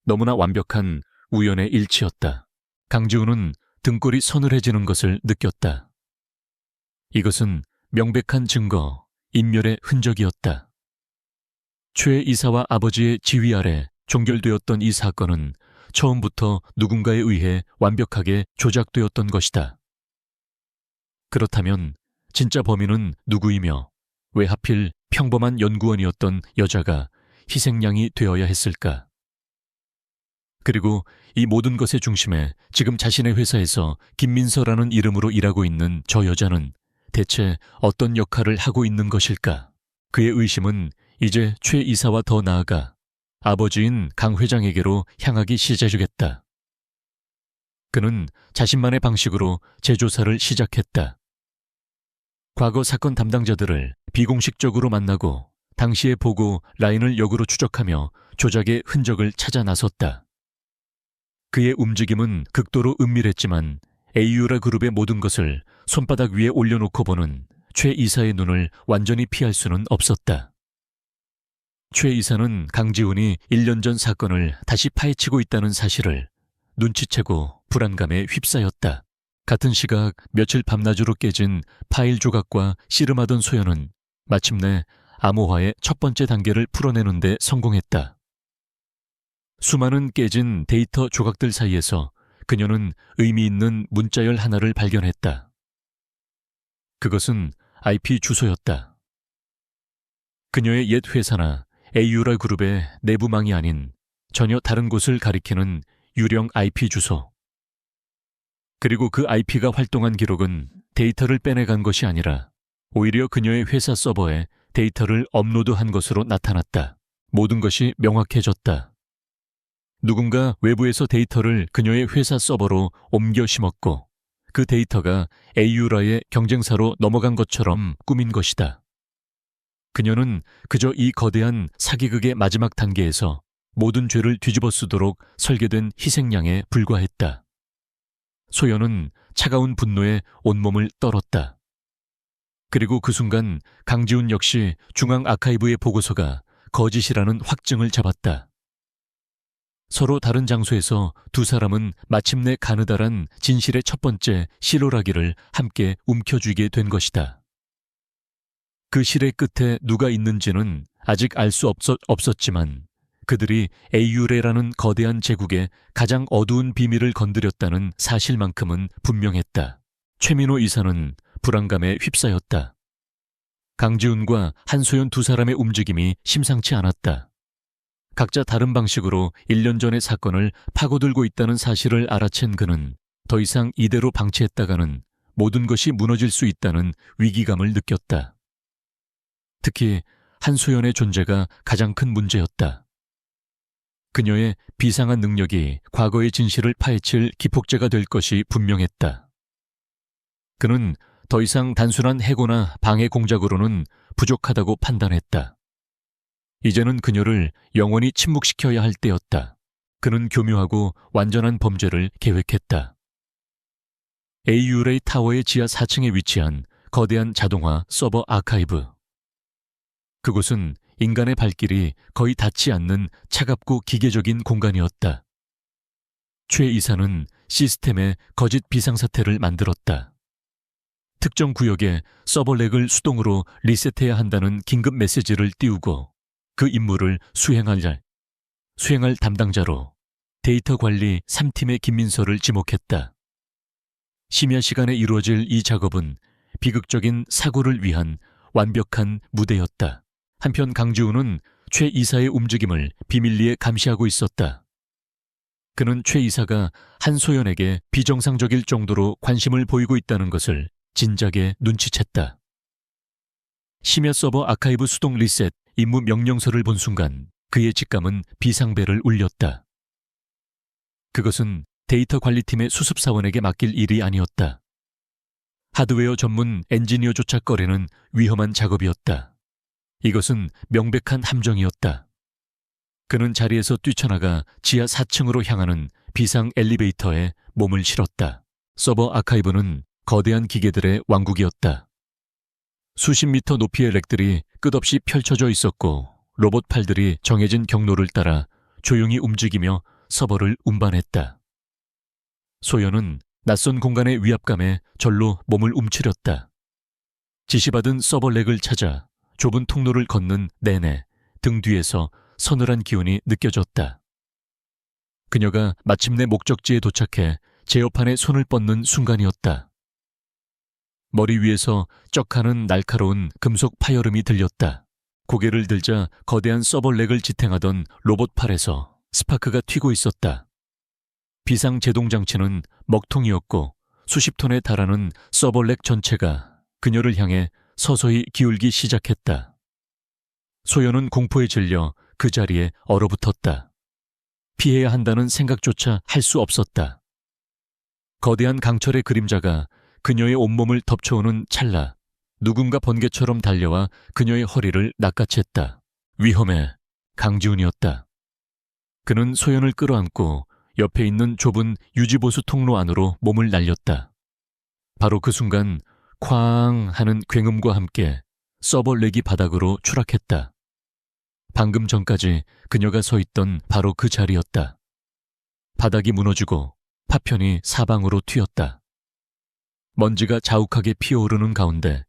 너무나 완벽한 우연의 일치였다. 강지훈은 등골이 서늘해지는 것을 느꼈다. 이것은 명백한 증거, 인멸의 흔적이었다. 최 이사와 아버지의 지휘 아래 종결되었던 이 사건은 처음부터 누군가에 의해 완벽하게 조작되었던 것이다. 그렇다면 진짜 범인은 누구이며 왜 하필 평범한 연구원이었던 여자가 희생양이 되어야 했을까? 그리고 이 모든 것의 중심에 지금 자신의 회사에서 김민서라는 이름으로 일하고 있는 저 여자는 대체 어떤 역할을 하고 있는 것일까? 그의 의심은 이제 최 이사와 더 나아가 아버지인 강 회장에게로 향하기 시작했다. 그는 자신만의 방식으로 재조사를 시작했다. 과거 사건 담당자들을 비공식적으로 만나고 당시의 보고 라인을 역으로 추적하며 조작의 흔적을 찾아 나섰다. 그의 움직임은 극도로 은밀했지만 AU라 그룹의 모든 것을 손바닥 위에 올려놓고 보는 최 이사의 눈을 완전히 피할 수는 없었다. 최 이사는 강지훈이 1년 전 사건을 다시 파헤치고 있다는 사실을 눈치채고 불안감에 휩싸였다. 같은 시각 며칠 밤낮으로 깨진 파일 조각과 씨름하던 소연은 마침내 암호화의 첫 번째 단계를 풀어내는 데 성공했다. 수많은 깨진 데이터 조각들 사이에서 그녀는 의미 있는 문자열 하나를 발견했다. 그것은 IP 주소였다. 그녀의 옛 회사나 AU라 그룹의 내부망이 아닌 전혀 다른 곳을 가리키는 유령 IP 주소. 그리고 그 IP가 활동한 기록은 데이터를 빼내간 것이 아니라 오히려 그녀의 회사 서버에 데이터를 업로드한 것으로 나타났다. 모든 것이 명확해졌다. 누군가 외부에서 데이터를 그녀의 회사 서버로 옮겨 심었고 그 데이터가 AU라의 경쟁사로 넘어간 것처럼 꾸민 것이다. 그녀는 그저 이 거대한 사기극의 마지막 단계에서 모든 죄를 뒤집어 쓰도록 설계된 희생양에 불과했다. 소연은 차가운 분노에 온몸을 떨었다. 그리고 그 순간 강지훈 역시 중앙 아카이브의 보고서가 거짓이라는 확증을 잡았다. 서로 다른 장소에서 두 사람은 마침내 가느다란 진실의 첫 번째 실오라기를 함께 움켜쥐게 된 것이다. 그 실의 끝에 누가 있는지는 아직 알 수 없었지만 그들이 AU레라는 거대한 제국의 가장 어두운 비밀을 건드렸다는 사실만큼은 분명했다. 최민호 이사는 불안감에 휩싸였다. 강지훈과 한소연 두 사람의 움직임이 심상치 않았다. 각자 다른 방식으로 1년 전의 사건을 파고들고 있다는 사실을 알아챈 그는 더 이상 이대로 방치했다가는 모든 것이 무너질 수 있다는 위기감을 느꼈다. 특히 한소연의 존재가 가장 큰 문제였다. 그녀의 비상한 능력이 과거의 진실을 파헤칠 기폭제가 될 것이 분명했다. 그는 더 이상 단순한 해고나 방해 공작으로는 부족하다고 판단했다. 이제는 그녀를 영원히 침묵시켜야 할 때였다. 그는 교묘하고 완전한 범죄를 계획했다. AU레이 타워의 지하 4층에 위치한 거대한 자동화 서버 아카이브. 그곳은 인간의 발길이 거의 닿지 않는 차갑고 기계적인 공간이었다. 최 이사는 시스템에 거짓 비상사태를 만들었다. 특정 구역에 서버렉을 수동으로 리셋해야 한다는 긴급 메시지를 띄우고 그 임무를 수행할 담당자로 데이터 관리 3팀의 김민서를 지목했다. 심야 시간에 이루어질 이 작업은 비극적인 사고를 위한 완벽한 무대였다. 한편 강지훈은 최 이사의 움직임을 비밀리에 감시하고 있었다. 그는 최 이사가 한소연에게 비정상적일 정도로 관심을 보이고 있다는 것을 진작에 눈치챘다. 심야 서버 아카이브 수동 리셋 임무 명령서를 본 순간 그의 직감은 비상벨을 울렸다. 그것은 데이터 관리팀의 수습사원에게 맡길 일이 아니었다. 하드웨어 전문 엔지니어조차 꺼리는 위험한 작업이었다. 이것은 명백한 함정이었다. 그는 자리에서 뛰쳐나가 지하 4층으로 향하는 비상 엘리베이터에 몸을 실었다. 서버 아카이브는 거대한 기계들의 왕국이었다. 수십 미터 높이의 렉들이 끝없이 펼쳐져 있었고 로봇 팔들이 정해진 경로를 따라 조용히 움직이며 서버를 운반했다. 소연은 낯선 공간의 위압감에 절로 몸을 움츠렸다. 지시받은 서버 렉을 찾아 좁은 통로를 걷는 내내 등 뒤에서 서늘한 기운이 느껴졌다. 그녀가 마침내 목적지에 도착해 제어판에 손을 뻗는 순간이었다. 머리 위에서 쩍하는 날카로운 금속 파열음이 들렸다. 고개를 들자 거대한 서버렉을 지탱하던 로봇 팔에서 스파크가 튀고 있었다. 비상 제동 장치는 먹통이었고 수십 톤에 달하는 서버렉 전체가 그녀를 향해 서서히 기울기 시작했다. 소연은 공포에 질려 그 자리에 얼어붙었다. 피해야 한다는 생각조차 할 수 없었다. 거대한 강철의 그림자가 그녀의 온몸을 덮쳐오는 찰나 누군가 번개처럼 달려와 그녀의 허리를 낚아챘다. 위험해. 강지훈이었다. 그는 소연을 끌어안고 옆에 있는 좁은 유지보수 통로 안으로 몸을 날렸다. 바로 그 순간 쾅 하는 굉음과 함께 서버렉이 바닥으로 추락했다. 방금 전까지 그녀가 서 있던 바로 그 자리였다. 바닥이 무너지고 파편이 사방으로 튀었다. 먼지가 자욱하게 피어오르는 가운데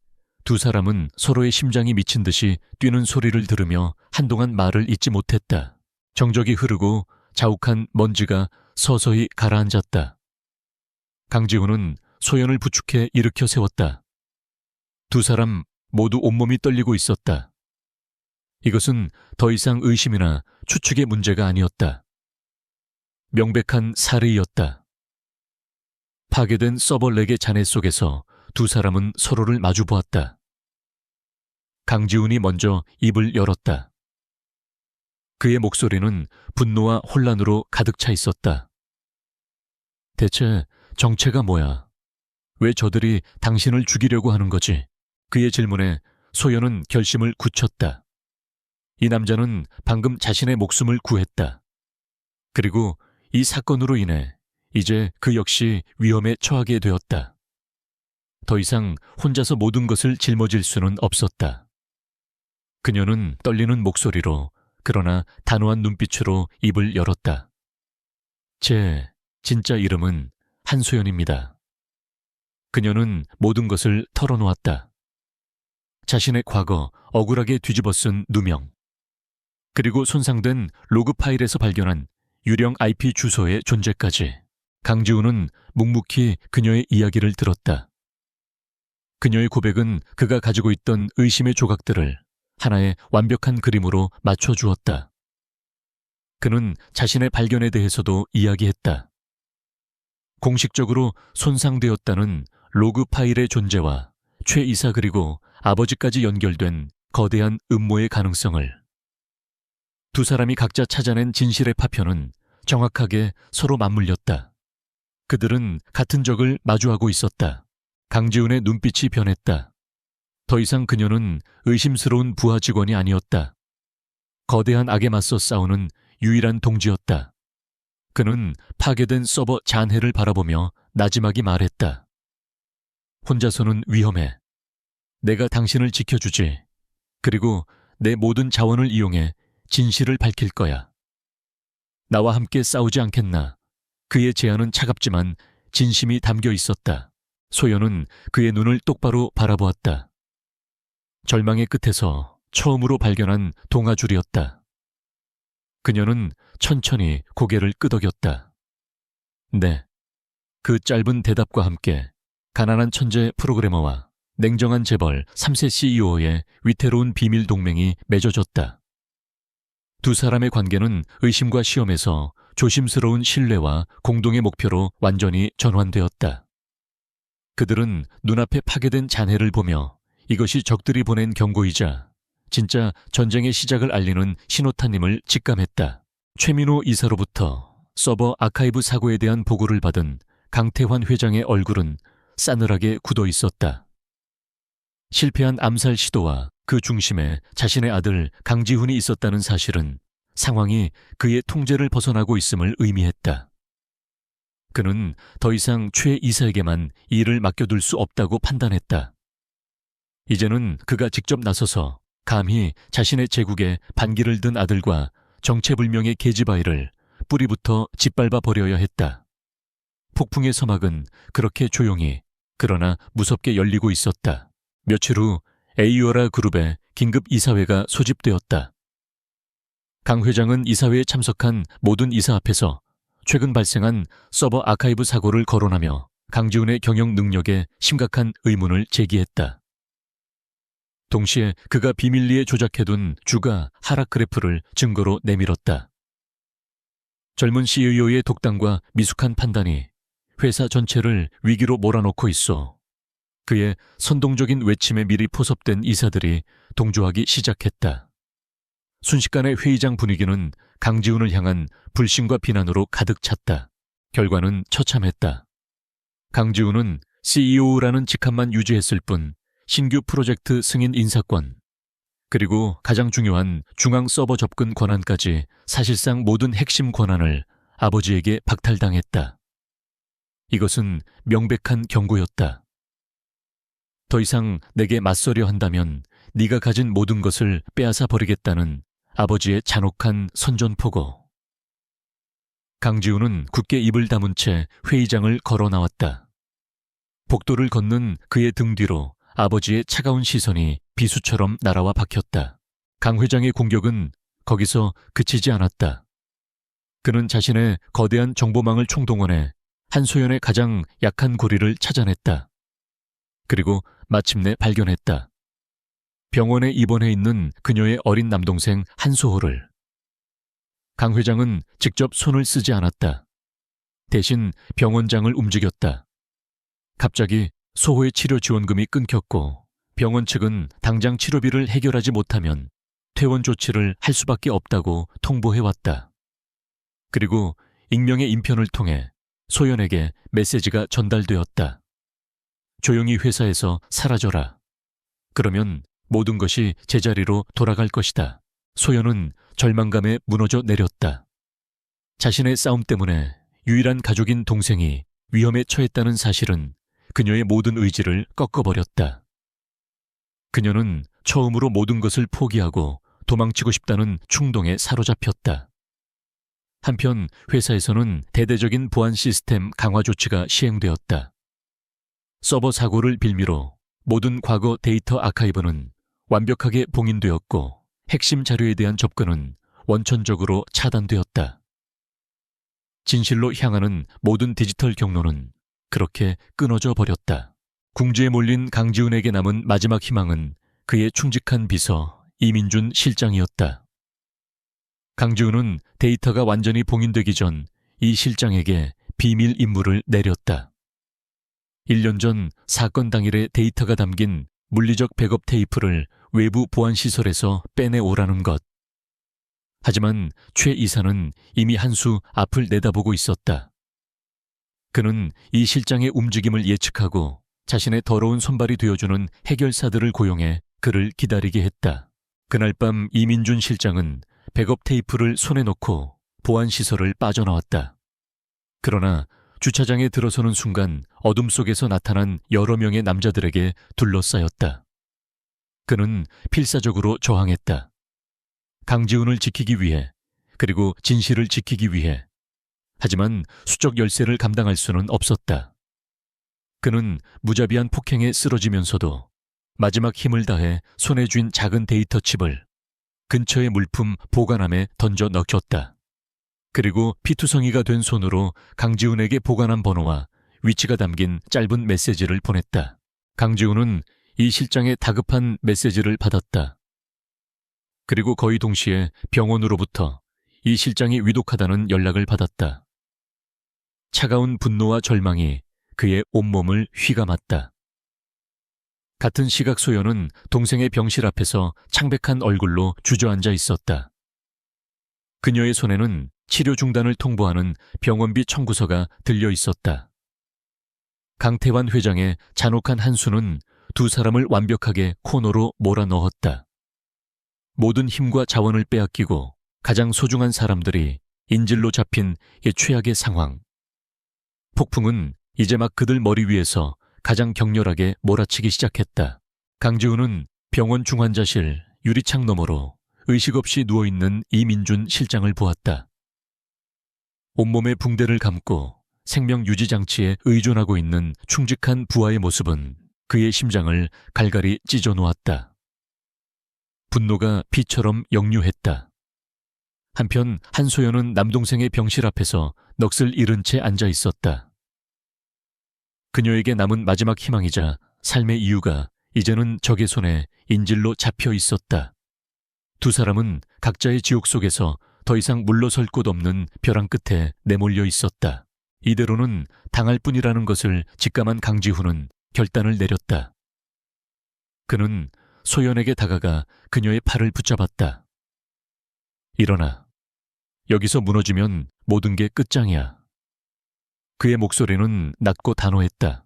두 사람은 서로의 심장이 미친 듯이 뛰는 소리를 들으며 한동안 말을 잇지 못했다. 정적이 흐르고 자욱한 먼지가 서서히 가라앉았다. 강지훈은 소연을 부축해 일으켜 세웠다. 두 사람 모두 온몸이 떨리고 있었다. 이것은 더 이상 의심이나 추측의 문제가 아니었다. 명백한 살해이었다. 파괴된 서버렉의 잔해 속에서 두 사람은 서로를 마주 보았다. 강지훈이 먼저 입을 열었다. 그의 목소리는 분노와 혼란으로 가득 차 있었다. 대체 정체가 뭐야? 왜 저들이 당신을 죽이려고 하는 거지? 그의 질문에 소연은 결심을 굳혔다. 이 남자는 방금 자신의 목숨을 구했다. 그리고 이 사건으로 인해 이제 그 역시 위험에 처하게 되었다. 더 이상 혼자서 모든 것을 짊어질 수는 없었다. 그녀는 떨리는 목소리로 그러나 단호한 눈빛으로 입을 열었다. 제 진짜 이름은 한소연입니다. 그녀는 모든 것을 털어놓았다. 자신의 과거, 억울하게 뒤집어쓴 누명, 그리고 손상된 로그 파일에서 발견한 유령 IP 주소의 존재까지. 강지훈은 묵묵히 그녀의 이야기를 들었다. 그녀의 고백은 그가 가지고 있던 의심의 조각들을 하나의 완벽한 그림으로 맞춰주었다. 그는 자신의 발견에 대해서도 이야기했다. 공식적으로 손상되었다는 로그 파일의 존재와 최 이사 그리고 아버지까지 연결된 거대한 음모의 가능성을. 두 사람이 각자 찾아낸 진실의 파편은 정확하게 서로 맞물렸다. 그들은 같은 적을 마주하고 있었다. 강지훈의 눈빛이 변했다. 더 이상 그녀는 의심스러운 부하 직원이 아니었다. 거대한 악에 맞서 싸우는 유일한 동지였다. 그는 파괴된 서버 잔해를 바라보며 나지막이 말했다. 혼자서는 위험해. 내가 당신을 지켜주지. 그리고 내 모든 자원을 이용해 진실을 밝힐 거야. 나와 함께 싸우지 않겠나? 그의 제안은 차갑지만 진심이 담겨 있었다. 소연은 그의 눈을 똑바로 바라보았다. 절망의 끝에서 처음으로 발견한 동아줄이었다. 그녀는 천천히 고개를 끄덕였다. 네. 그 짧은 대답과 함께 가난한 천재 프로그래머와 냉정한 재벌 3세 CEO의 위태로운 비밀 동맹이 맺어졌다. 두 사람의 관계는 의심과 시험에서 조심스러운 신뢰와 공동의 목표로 완전히 전환되었다. 그들은 눈앞에 파괴된 잔해를 보며 이것이 적들이 보낸 경고이자 진짜 전쟁의 시작을 알리는 신호탄임을 직감했다. 최민호 이사로부터 서버 아카이브 사고에 대한 보고를 받은 강태환 회장의 얼굴은 싸늘하게 굳어 있었다. 실패한 암살 시도와 그 중심에 자신의 아들 강지훈이 있었다는 사실은 상황이 그의 통제를 벗어나고 있음을 의미했다. 그는 더 이상 최 이사에게만 일을 맡겨둘 수 없다고 판단했다. 이제는 그가 직접 나서서 감히 자신의 제국에 반기를 든 아들과 정체불명의 계집아이를 뿌리부터 짓밟아 버려야 했다. 폭풍의 서막은 그렇게 조용히 그러나 무섭게 열리고 있었다. 며칠 후 에이오라 그룹의 긴급 이사회가 소집되었다. 강 회장은 이사회에 참석한 모든 이사 앞에서 최근 발생한 서버 아카이브 사고를 거론하며 강지훈의 경영 능력에 심각한 의문을 제기했다. 동시에 그가 비밀리에 조작해둔 주가 하락 그래프를 증거로 내밀었다. 젊은 CEO의 독단과 미숙한 판단이 회사 전체를 위기로 몰아넣고 있어. 그의 선동적인 외침에 미리 포섭된 이사들이 동조하기 시작했다. 순식간에 회의장 분위기는 강지훈을 향한 불신과 비난으로 가득 찼다. 결과는 처참했다. 강지훈은 CEO라는 직함만 유지했을 뿐 신규 프로젝트 승인 인사권, 그리고 가장 중요한 중앙 서버 접근 권한까지 사실상 모든 핵심 권한을 아버지에게 박탈당했다. 이것은 명백한 경고였다. 더 이상 내게 맞서려 한다면 네가 가진 모든 것을 빼앗아 버리겠다는 아버지의 잔혹한 선전포고. 강지훈은 굳게 입을 다문 채 회의장을 걸어 나왔다. 복도를 걷는 그의 등 뒤로 아버지의 차가운 시선이 비수처럼 날아와 박혔다. 강 회장의 공격은 거기서 그치지 않았다. 그는 자신의 거대한 정보망을 총동원해 한소연의 가장 약한 고리를 찾아냈다. 그리고 마침내 발견했다. 병원에 입원해 있는 그녀의 어린 남동생 한소호를. 강 회장은 직접 손을 쓰지 않았다. 대신 병원장을 움직였다. 갑자기 소호의 치료 지원금이 끊겼고 병원 측은 당장 치료비를 해결하지 못하면 퇴원 조치를 할 수밖에 없다고 통보해왔다. 그리고 익명의 인편을 통해 소연에게 메시지가 전달되었다. 조용히 회사에서 사라져라. 그러면 모든 것이 제자리로 돌아갈 것이다. 소연은 절망감에 무너져 내렸다. 자신의 싸움 때문에 유일한 가족인 동생이 위험에 처했다는 사실은 그녀의 모든 의지를 꺾어버렸다. 그녀는 처음으로 모든 것을 포기하고 도망치고 싶다는 충동에 사로잡혔다. 한편 회사에서는 대대적인 보안 시스템 강화 조치가 시행되었다. 서버 사고를 빌미로 모든 과거 데이터 아카이브는 완벽하게 봉인되었고 핵심 자료에 대한 접근은 원천적으로 차단되었다. 진실로 향하는 모든 디지털 경로는 그렇게 끊어져 버렸다. 궁지에 몰린 강지훈에게 남은 마지막 희망은 그의 충직한 비서 이민준 실장이었다. 강지훈은 데이터가 완전히 봉인되기 전 이 실장에게 비밀 임무를 내렸다. 1년 전 사건 당일의 데이터가 담긴 물리적 백업 테이프를 외부 보안시설에서 빼내오라는 것. 하지만 최 이사는 이미 한 수 앞을 내다보고 있었다. 그는 이 실장의 움직임을 예측하고 자신의 더러운 손발이 되어주는 해결사들을 고용해 그를 기다리게 했다. 그날 밤 이민준 실장은 백업 테이프를 손에 넣고 보안시설을 빠져나왔다. 그러나 주차장에 들어서는 순간 어둠 속에서 나타난 여러 명의 남자들에게 둘러싸였다. 그는 필사적으로 저항했다. 강지훈을 지키기 위해, 그리고 진실을 지키기 위해. 하지만 수적 열세를 감당할 수는 없었다. 그는 무자비한 폭행에 쓰러지면서도 마지막 힘을 다해 손에 쥔 작은 데이터 칩을 근처의 물품 보관함에 던져 넣었다. 그리고 피투성이가 된 손으로 강지훈에게 보관한 번호와 위치가 담긴 짧은 메시지를 보냈다. 강지훈은 이 실장의 다급한 메시지를 받았다. 그리고 거의 동시에 병원으로부터 이 실장이 위독하다는 연락을 받았다. 차가운 분노와 절망이 그의 온몸을 휘감았다. 같은 시각 소연은 동생의 병실 앞에서 창백한 얼굴로 주저앉아 있었다. 그녀의 손에는 치료 중단을 통보하는 병원비 청구서가 들려 있었다. 강태환 회장의 잔혹한 한수는 두 사람을 완벽하게 코너로 몰아넣었다. 모든 힘과 자원을 빼앗기고 가장 소중한 사람들이 인질로 잡힌 이 최악의 상황. 폭풍은 이제 막 그들 머리 위에서 가장 격렬하게 몰아치기 시작했다. 강지훈은 병원 중환자실 유리창 너머로 의식 없이 누워있는 이민준 실장을 보았다. 온몸에 붕대를 감고 생명 유지 장치에 의존하고 있는 충직한 부하의 모습은 그의 심장을 갈갈이 찢어 놓았다. 분노가 피처럼 역류했다. 한편 한소연은 남동생의 병실 앞에서 넋을 잃은 채 앉아 있었다. 그녀에게 남은 마지막 희망이자 삶의 이유가 이제는 적의 손에 인질로 잡혀 있었다. 두 사람은 각자의 지옥 속에서 더 이상 물러설 곳 없는 벼랑 끝에 내몰려 있었다. 이대로는 당할 뿐이라는 것을 직감한 강지훈은 결단을 내렸다. 그는 소연에게 다가가 그녀의 팔을 붙잡았다. 일어나. 여기서 무너지면 모든 게 끝장이야. 그의 목소리는 낮고 단호했다.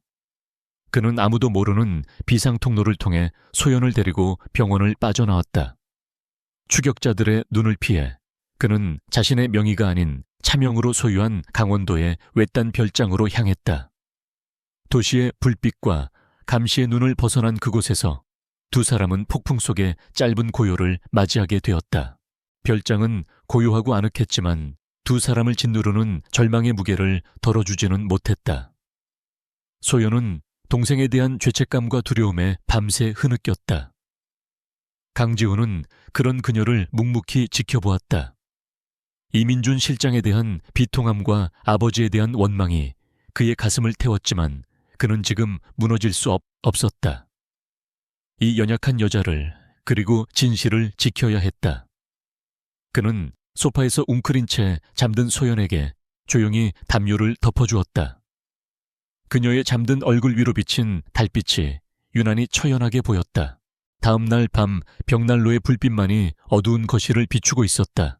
그는 아무도 모르는 비상 통로를 통해 소연을 데리고 병원을 빠져나왔다. 추격자들의 눈을 피해 그는 자신의 명의가 아닌 차명으로 소유한 강원도의 외딴 별장으로 향했다. 도시의 불빛과 감시의 눈을 벗어난 그곳에서 두 사람은 폭풍 속의 짧은 고요를 맞이하게 되었다. 별장은 고요하고 아늑했지만 두 사람을 짓누르는 절망의 무게를 덜어주지는 못했다. 소연은 동생에 대한 죄책감과 두려움에 밤새 흐느꼈다. 강지훈은 그런 그녀를 묵묵히 지켜보았다. 이민준 실장에 대한 비통함과 아버지에 대한 원망이 그의 가슴을 태웠지만 그는 지금 무너질 수 없었다. 이 연약한 여자를 그리고 진실을 지켜야 했다. 그는 소파에서 웅크린 채 잠든 소연에게 조용히 담요를 덮어주었다. 그녀의 잠든 얼굴 위로 비친 달빛이 유난히 처연하게 보였다. 다음 날 밤 벽난로의 불빛만이 어두운 거실을 비추고 있었다.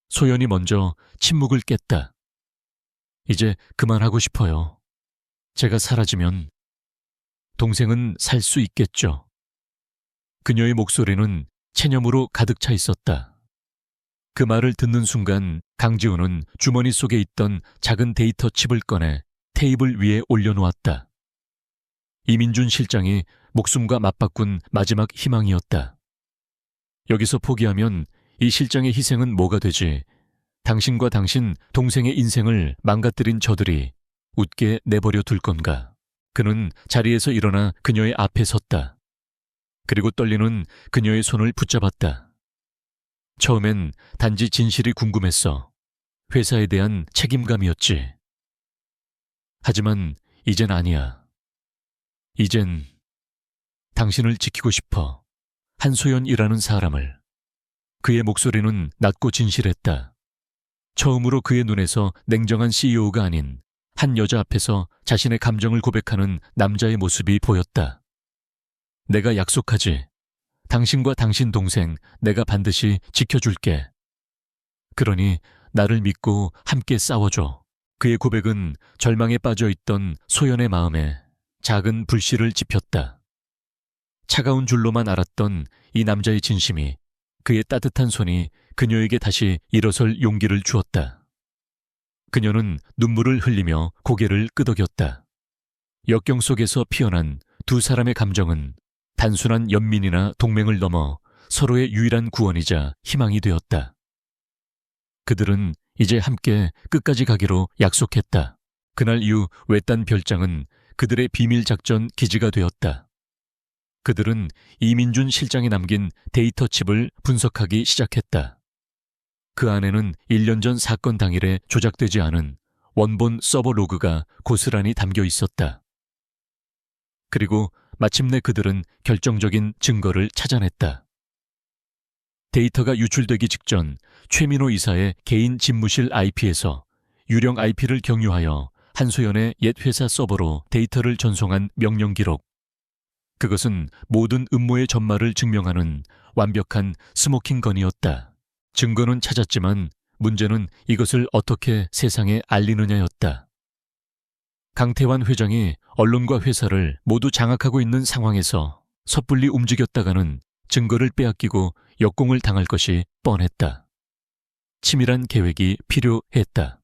소연이 먼저 침묵을 깼다. 이제 그만하고 싶어요. 제가 사라지면 동생은 살 수 있겠죠. 그녀의 목소리는 체념으로 가득 차 있었다. 그 말을 듣는 순간 강지훈은 주머니 속에 있던 작은 데이터 칩을 꺼내 테이블 위에 올려놓았다. 이민준 실장이 목숨과 맞바꾼 마지막 희망이었다. 여기서 포기하면 이 실장의 희생은 뭐가 되지? 당신과 당신 동생의 인생을 망가뜨린 저들이 웃게 내버려 둘 건가? 그는 자리에서 일어나 그녀의 앞에 섰다. 그리고 떨리는 그녀의 손을 붙잡았다. 처음엔 단지 진실이 궁금했어. 회사에 대한 책임감이었지. 하지만 이젠 아니야. 이젠 당신을 지키고 싶어. 한소연이라는 사람을. 그의 목소리는 낮고 진실했다. 처음으로 그의 눈에서 냉정한 CEO가 아닌 한 여자 앞에서 자신의 감정을 고백하는 남자의 모습이 보였다. 내가 약속하지. 당신과 당신 동생 내가 반드시 지켜줄게. 그러니 나를 믿고 함께 싸워줘. 그의 고백은 절망에 빠져있던 소연의 마음에 작은 불씨를 지폈다. 차가운 줄로만 알았던 이 남자의 진심이 그의 따뜻한 손이 그녀에게 다시 일어설 용기를 주었다. 그녀는 눈물을 흘리며 고개를 끄덕였다. 역경 속에서 피어난 두 사람의 감정은 단순한 연민이나 동맹을 넘어 서로의 유일한 구원이자 희망이 되었다. 그들은 이제 함께 끝까지 가기로 약속했다. 그날 이후 외딴 별장은 그들의 비밀 작전 기지가 되었다. 그들은 이민준 실장이 남긴 데이터 칩을 분석하기 시작했다. 그 안에는 1년 전 사건 당일에 조작되지 않은 원본 서버 로그가 고스란히 담겨 있었다. 그리고 마침내 그들은 결정적인 증거를 찾아냈다. 데이터가 유출되기 직전 최민호 이사의 개인 집무실 IP에서 유령 IP를 경유하여 한소연의 옛 회사 서버로 데이터를 전송한 명령 기록. 그것은 모든 음모의 전말을 증명하는 완벽한 스모킹건이었다. 증거는 찾았지만 문제는 이것을 어떻게 세상에 알리느냐였다. 강태환 회장이 언론과 회사를 모두 장악하고 있는 상황에서 섣불리 움직였다가는 증거를 빼앗기고 역공을 당할 것이 뻔했다. 치밀한 계획이 필요했다.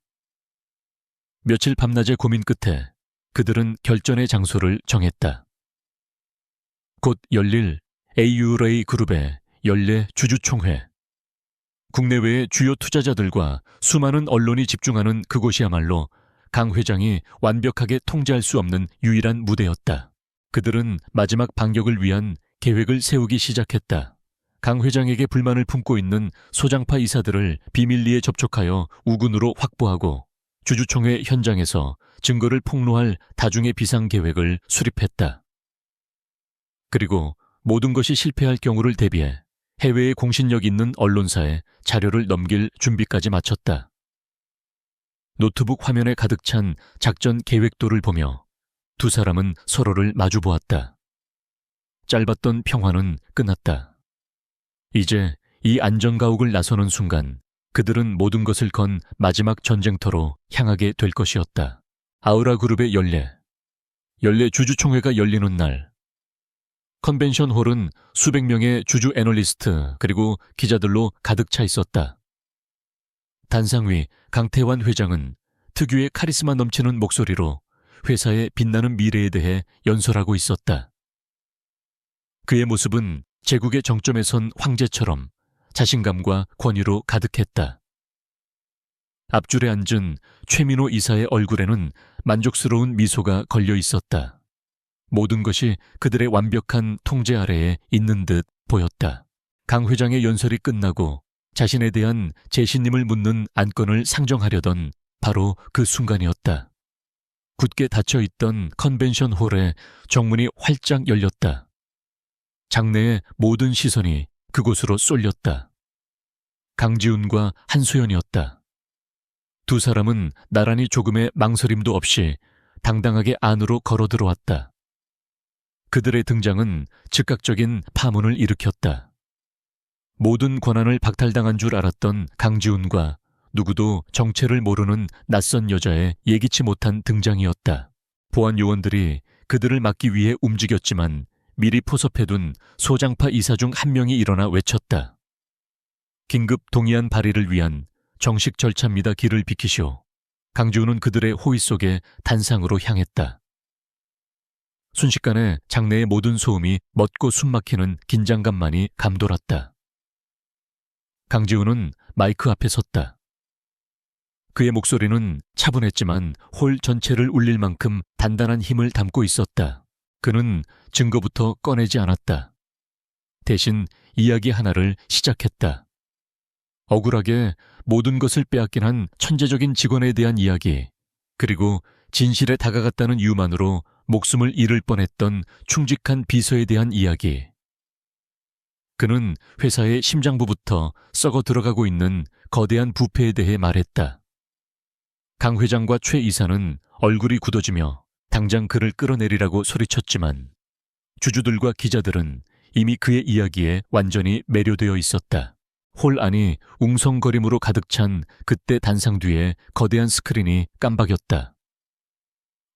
며칠 밤낮의 고민 끝에 그들은 결전의 장소를 정했다. 곧 열릴 AURA 그룹의 연례 주주총회. 국내외의 주요 투자자들과 수많은 언론이 집중하는 그곳이야말로 강 회장이 완벽하게 통제할 수 없는 유일한 무대였다. 그들은 마지막 반격을 위한 계획을 세우기 시작했다. 강 회장에게 불만을 품고 있는 소장파 이사들을 비밀리에 접촉하여 우군으로 확보하고 주주총회 현장에서 증거를 폭로할 다중의 비상계획을 수립했다. 그리고 모든 것이 실패할 경우를 대비해 해외에 공신력 있는 언론사에 자료를 넘길 준비까지 마쳤다. 노트북 화면에 가득 찬 작전 계획도를 보며 두 사람은 서로를 마주보았다. 짧았던 평화는 끝났다. 이제 이 안전가옥을 나서는 순간 그들은 모든 것을 건 마지막 전쟁터로 향하게 될 것이었다. 아우라 그룹의 연례 주주총회가 열리는 날, 컨벤션 홀은 수백 명의 주주 애널리스트 그리고 기자들로 가득 차 있었다. 단상 위 강태환 회장은 특유의 카리스마 넘치는 목소리로 회사의 빛나는 미래에 대해 연설하고 있었다. 그의 모습은 제국의 정점에 선 황제처럼 자신감과 권위로 가득했다. 앞줄에 앉은 최민호 이사의 얼굴에는 만족스러운 미소가 걸려 있었다. 모든 것이 그들의 완벽한 통제 아래에 있는 듯 보였다. 강 회장의 연설이 끝나고 자신에 대한 재신임을 묻는 안건을 상정하려던 바로 그 순간이었다. 굳게 닫혀있던 컨벤션 홀의 정문이 활짝 열렸다. 장내의 모든 시선이 그곳으로 쏠렸다. 강지훈과 한소연이었다. 두 사람은 나란히 조금의 망설임도 없이 당당하게 안으로 걸어 들어왔다. 그들의 등장은 즉각적인 파문을 일으켰다. 모든 권한을 박탈당한 줄 알았던 강지훈과 누구도 정체를 모르는 낯선 여자의 예기치 못한 등장이었다. 보안 요원들이 그들을 막기 위해 움직였지만 미리 포섭해둔 소장파 이사 중 한 명이 일어나 외쳤다. 긴급 동의안 발의를 위한 정식 절차입니다. 길을 비키시오. 강지훈은 그들의 호의 속에 단상으로 향했다. 순식간에 장내의 모든 소음이 멎고 숨막히는 긴장감만이 감돌았다. 강지훈은 마이크 앞에 섰다. 그의 목소리는 차분했지만 홀 전체를 울릴 만큼 단단한 힘을 담고 있었다. 그는 증거부터 꺼내지 않았다. 대신 이야기 하나를 시작했다. 억울하게 모든 것을 빼앗긴 한 천재적인 직원에 대한 이야기, 그리고 진실에 다가갔다는 이유만으로 목숨을 잃을 뻔했던 충직한 비서에 대한 이야기. 그는 회사의 심장부부터 썩어 들어가고 있는 거대한 부패에 대해 말했다. 강 회장과 최 이사는 얼굴이 굳어지며 당장 그를 끌어내리라고 소리쳤지만 주주들과 기자들은 이미 그의 이야기에 완전히 매료되어 있었다. 홀 안이 웅성거림으로 가득 찬 그때 단상 뒤에 거대한 스크린이 깜박였다.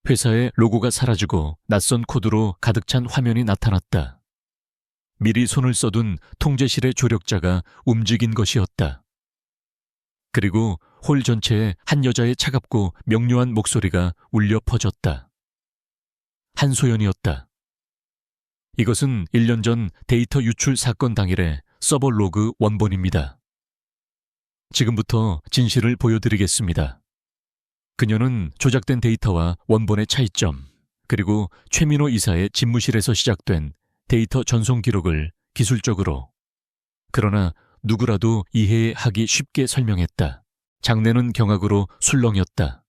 회사의 로고가 사라지고 낯선 코드로 가득 찬 화면이 나타났다. 미리 손을 써둔 통제실의 조력자가 움직인 것이었다. 그리고 홀 전체에 한 여자의 차갑고 명료한 목소리가 울려 퍼졌다. 한소연이었다. 이것은 1년 전 데이터 유출 사건 당일의 서버 로그 원본입니다. 지금부터 진실을 보여드리겠습니다. 그녀는 조작된 데이터와 원본의 차이점, 그리고 최민호 이사의 집무실에서 시작된 데이터 전송 기록을 기술적으로, 그러나 누구라도 이해하기 쉽게 설명했다. 장내는 경악으로 술렁였다.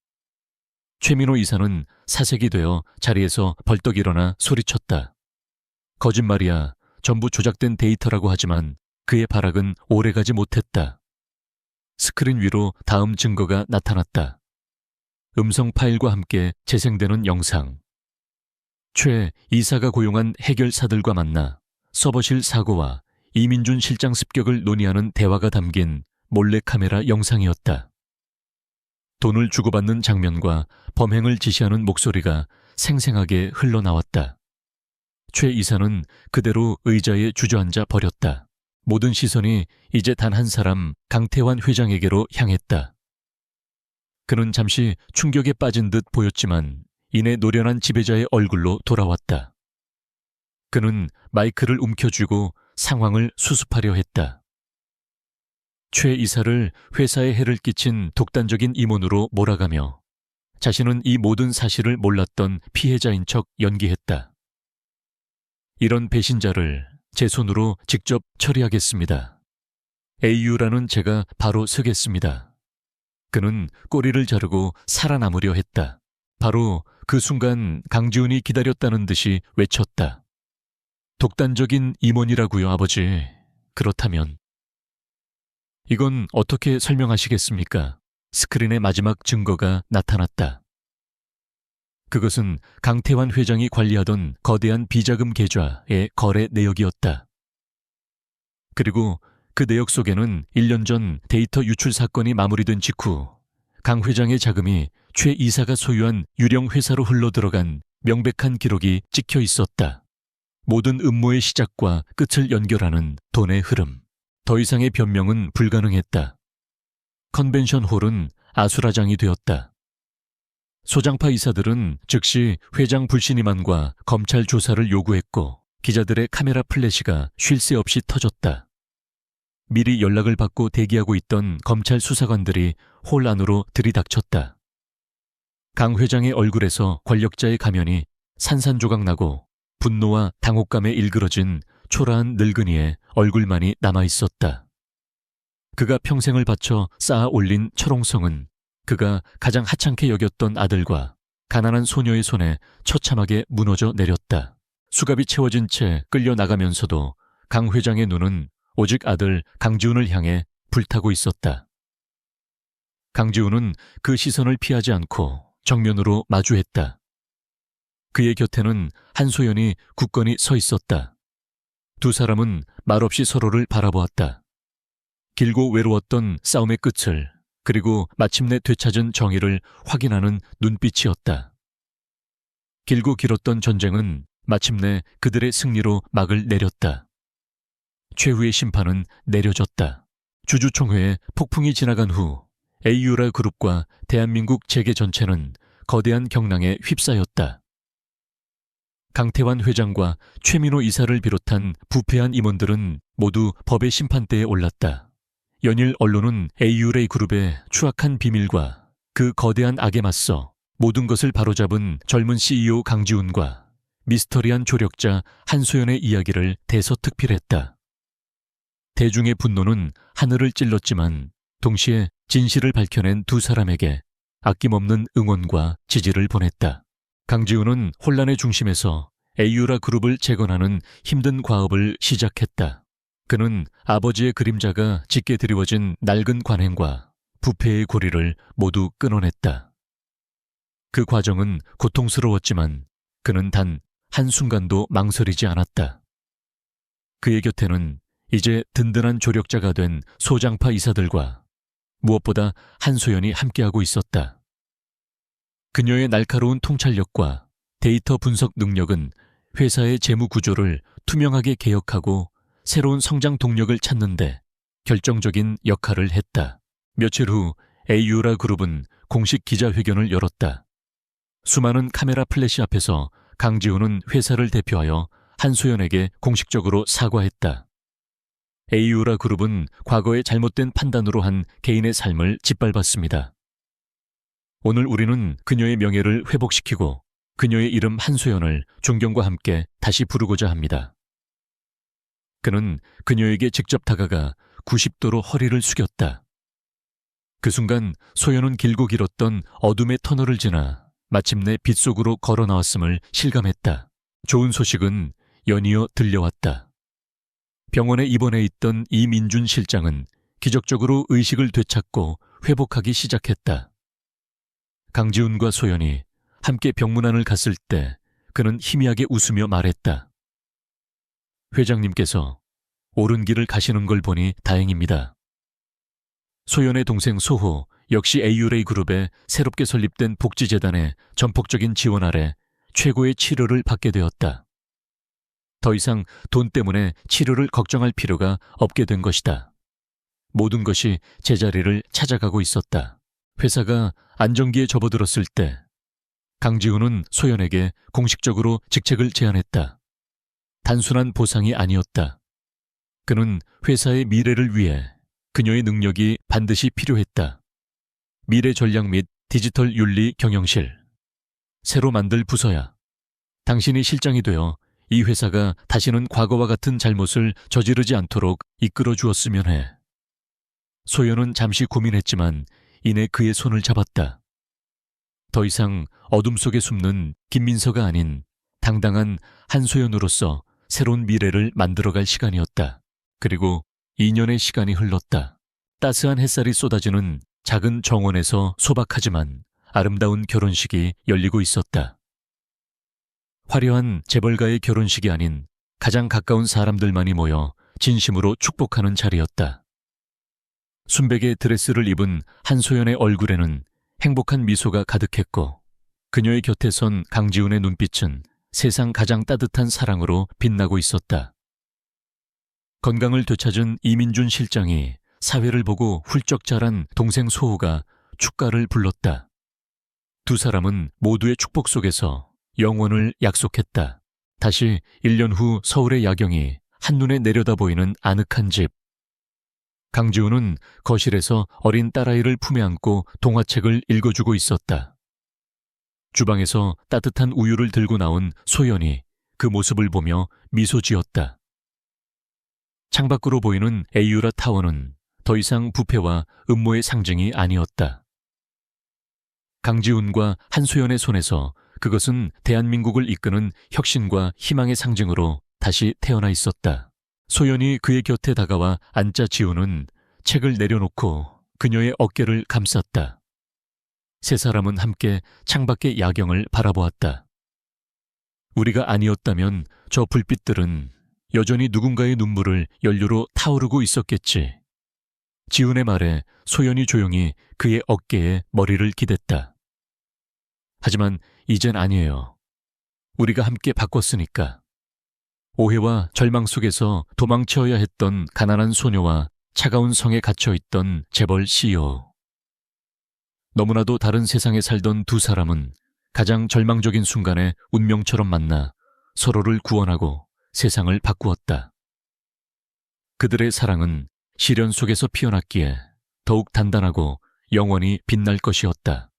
최민호 이사는 사색이 되어 자리에서 벌떡 일어나 소리쳤다. 거짓말이야. 전부 조작된 데이터라고 하지만 그의 발악은 오래가지 못했다. 스크린 위로 다음 증거가 나타났다. 음성 파일과 함께 재생되는 영상. 최 이사가 고용한 해결사들과 만나 서버실 사고와 이민준 실장 습격을 논의하는 대화가 담긴 몰래카메라 영상이었다. 돈을 주고받는 장면과 범행을 지시하는 목소리가 생생하게 흘러나왔다. 최 이사는 그대로 의자에 주저앉아 버렸다. 모든 시선이 이제 단 한 사람 강태환 회장에게로 향했다. 그는 잠시 충격에 빠진 듯 보였지만 이내 노련한 지배자의 얼굴로 돌아왔다. 그는 마이크를 움켜쥐고 상황을 수습하려 했다. 최 이사를 회사에 해를 끼친 독단적인 임원으로 몰아가며 자신은 이 모든 사실을 몰랐던 피해자인 척 연기했다. 이런 배신자를 제 손으로 직접 처리하겠습니다. AU라는 제가 바로 서겠습니다. 그는 꼬리를 자르고 살아남으려 했다. 바로 그 순간 강지훈이 기다렸다는 듯이 외쳤다. 독단적인 임원이라고요, 아버지. 그렇다면 이건 어떻게 설명하시겠습니까? 스크린의 마지막 증거가 나타났다. 그것은 강태환 회장이 관리하던 거대한 비자금 계좌의 거래 내역이었다. 그리고 그 내역 속에는 1년 전 데이터 유출 사건이 마무리된 직후 강 회장의 자금이 최 이사가 소유한 유령 회사로 흘러들어간 명백한 기록이 찍혀 있었다. 모든 음모의 시작과 끝을 연결하는 돈의 흐름. 더 이상의 변명은 불가능했다. 컨벤션 홀은 아수라장이 되었다. 소장파 이사들은 즉시 회장 불신임안과 검찰 조사를 요구했고 기자들의 카메라 플래시가 쉴 새 없이 터졌다. 미리 연락을 받고 대기하고 있던 검찰 수사관들이 홀 안으로 들이닥쳤다. 강 회장의 얼굴에서 권력자의 가면이 산산조각 나고 분노와 당혹감에 일그러진 초라한 늙은이의 얼굴만이 남아있었다. 그가 평생을 바쳐 쌓아 올린 철옹성은 그가 가장 하찮게 여겼던 아들과 가난한 소녀의 손에 처참하게 무너져 내렸다. 수갑이 채워진 채 끌려나가면서도 강 회장의 눈은 오직 아들 강지훈을 향해 불타고 있었다. 강지훈은 그 시선을 피하지 않고 정면으로 마주했다. 그의 곁에는 한소연이 굳건히 서 있었다. 두 사람은 말없이 서로를 바라보았다. 길고 외로웠던 싸움의 끝을, 그리고 마침내 되찾은 정의를 확인하는 눈빛이었다. 길고 길었던 전쟁은 마침내 그들의 승리로 막을 내렸다. 최후의 심판은 내려졌다. 주주총회에 폭풍이 지나간 후 AU라 그룹과 대한민국 재계 전체는 거대한 경랑에 휩싸였다. 강태환 회장과 최민호 이사를 비롯한 부패한 임원들은 모두 법의 심판대에 올랐다. 연일 언론은 AU레이 그룹의 추악한 비밀과 그 거대한 악에 맞서 모든 것을 바로잡은 젊은 CEO 강지훈과 미스터리한 조력자 한소연의 이야기를 대서특필했다. 대중의 분노는 하늘을 찔렀지만 동시에 진실을 밝혀낸 두 사람에게 아낌없는 응원과 지지를 보냈다. 강지훈은 혼란의 중심에서 AU라 그룹을 재건하는 힘든 과업을 시작했다. 그는 아버지의 그림자가 짙게 드리워진 낡은 관행과 부패의 고리를 모두 끊어냈다. 그 과정은 고통스러웠지만 그는 단 한순간도 망설이지 않았다. 그의 곁에는 이제 든든한 조력자가 된 소장파 이사들과 무엇보다 한소연이 함께하고 있었다. 그녀의 날카로운 통찰력과 데이터 분석 능력은 회사의 재무 구조를 투명하게 개혁하고 새로운 성장 동력을 찾는 데 결정적인 역할을 했다. 며칠 후 에이유라 그룹은 공식 기자회견을 열었다. 수많은 카메라 플래시 앞에서 강지훈은 회사를 대표하여 한소연에게 공식적으로 사과했다. 에이유라 그룹은 과거의 잘못된 판단으로 한 개인의 삶을 짓밟았습니다. 오늘 우리는 그녀의 명예를 회복시키고 그녀의 이름 한소연을 존경과 함께 다시 부르고자 합니다. 그는 그녀에게 직접 다가가 90도로 허리를 숙였다. 그 순간 소연은 길고 길었던 어둠의 터널을 지나 마침내 빛 속으로 걸어 나왔음을 실감했다. 좋은 소식은 연이어 들려왔다. 병원에 입원해 있던 이민준 실장은 기적적으로 의식을 되찾고 회복하기 시작했다. 강지훈과 소연이 함께 병문안을 갔을 때 그는 희미하게 웃으며 말했다. 회장님께서 옳은 길을 가시는 걸 보니 다행입니다. 소연의 동생 소호 역시 에이유레이 그룹에 새롭게 설립된 복지재단의 전폭적인 지원 아래 최고의 치료를 받게 되었다. 더 이상 돈 때문에 치료를 걱정할 필요가 없게 된 것이다. 모든 것이 제자리를 찾아가고 있었다. 회사가 안정기에 접어들었을 때 강지훈은 소연에게 공식적으로 직책을 제안했다. 단순한 보상이 아니었다. 그는 회사의 미래를 위해 그녀의 능력이 반드시 필요했다. 미래 전략 및 디지털 윤리 경영실. 새로 만들 부서야. 당신이 실장이 되어 이 회사가 다시는 과거와 같은 잘못을 저지르지 않도록 이끌어 주었으면 해. 소연은 잠시 고민했지만 이내 그의 손을 잡았다. 더 이상 어둠 속에 숨는 김민서가 아닌 당당한 한소연으로서 새로운 미래를 만들어갈 시간이었다. 그리고 2년의 시간이 흘렀다. 따스한 햇살이 쏟아지는 작은 정원에서 소박하지만 아름다운 결혼식이 열리고 있었다. 화려한 재벌가의 결혼식이 아닌 가장 가까운 사람들만이 모여 진심으로 축복하는 자리였다. 순백의 드레스를 입은 한소연의 얼굴에는 행복한 미소가 가득했고 그녀의 곁에 선 강지훈의 눈빛은 세상 가장 따뜻한 사랑으로 빛나고 있었다. 건강을 되찾은 이민준 실장이 사회를 보고 훌쩍 자란 동생 소호가 축가를 불렀다. 두 사람은 모두의 축복 속에서 영원을 약속했다. 다시 1년 후 서울의 야경이 한눈에 내려다 보이는 아늑한 집. 강지훈은 거실에서 어린 딸아이를 품에 안고 동화책을 읽어주고 있었다. 주방에서 따뜻한 우유를 들고 나온 소연이 그 모습을 보며 미소 지었다. 창밖으로 보이는 에이유라 타워는 더 이상 부패와 음모의 상징이 아니었다. 강지훈과 한소연의 손에서 그것은 대한민국을 이끄는 혁신과 희망의 상징으로 다시 태어나 있었다. 소연이 그의 곁에 다가와 앉자 지훈은 책을 내려놓고 그녀의 어깨를 감쌌다. 세 사람은 함께 창밖의 야경을 바라보았다. 우리가 아니었다면 저 불빛들은 여전히 누군가의 눈물을 연료로 타오르고 있었겠지. 지훈의 말에 소연이 조용히 그의 어깨에 머리를 기댔다. 하지만 이젠 아니에요. 우리가 함께 바꿨으니까. 오해와 절망 속에서 도망쳐야 했던 가난한 소녀와 차가운 성에 갇혀있던 재벌 CEO. 너무나도 다른 세상에 살던 두 사람은 가장 절망적인 순간에 운명처럼 만나 서로를 구원하고 세상을 바꾸었다. 그들의 사랑은 시련 속에서 피어났기에 더욱 단단하고 영원히 빛날 것이었다.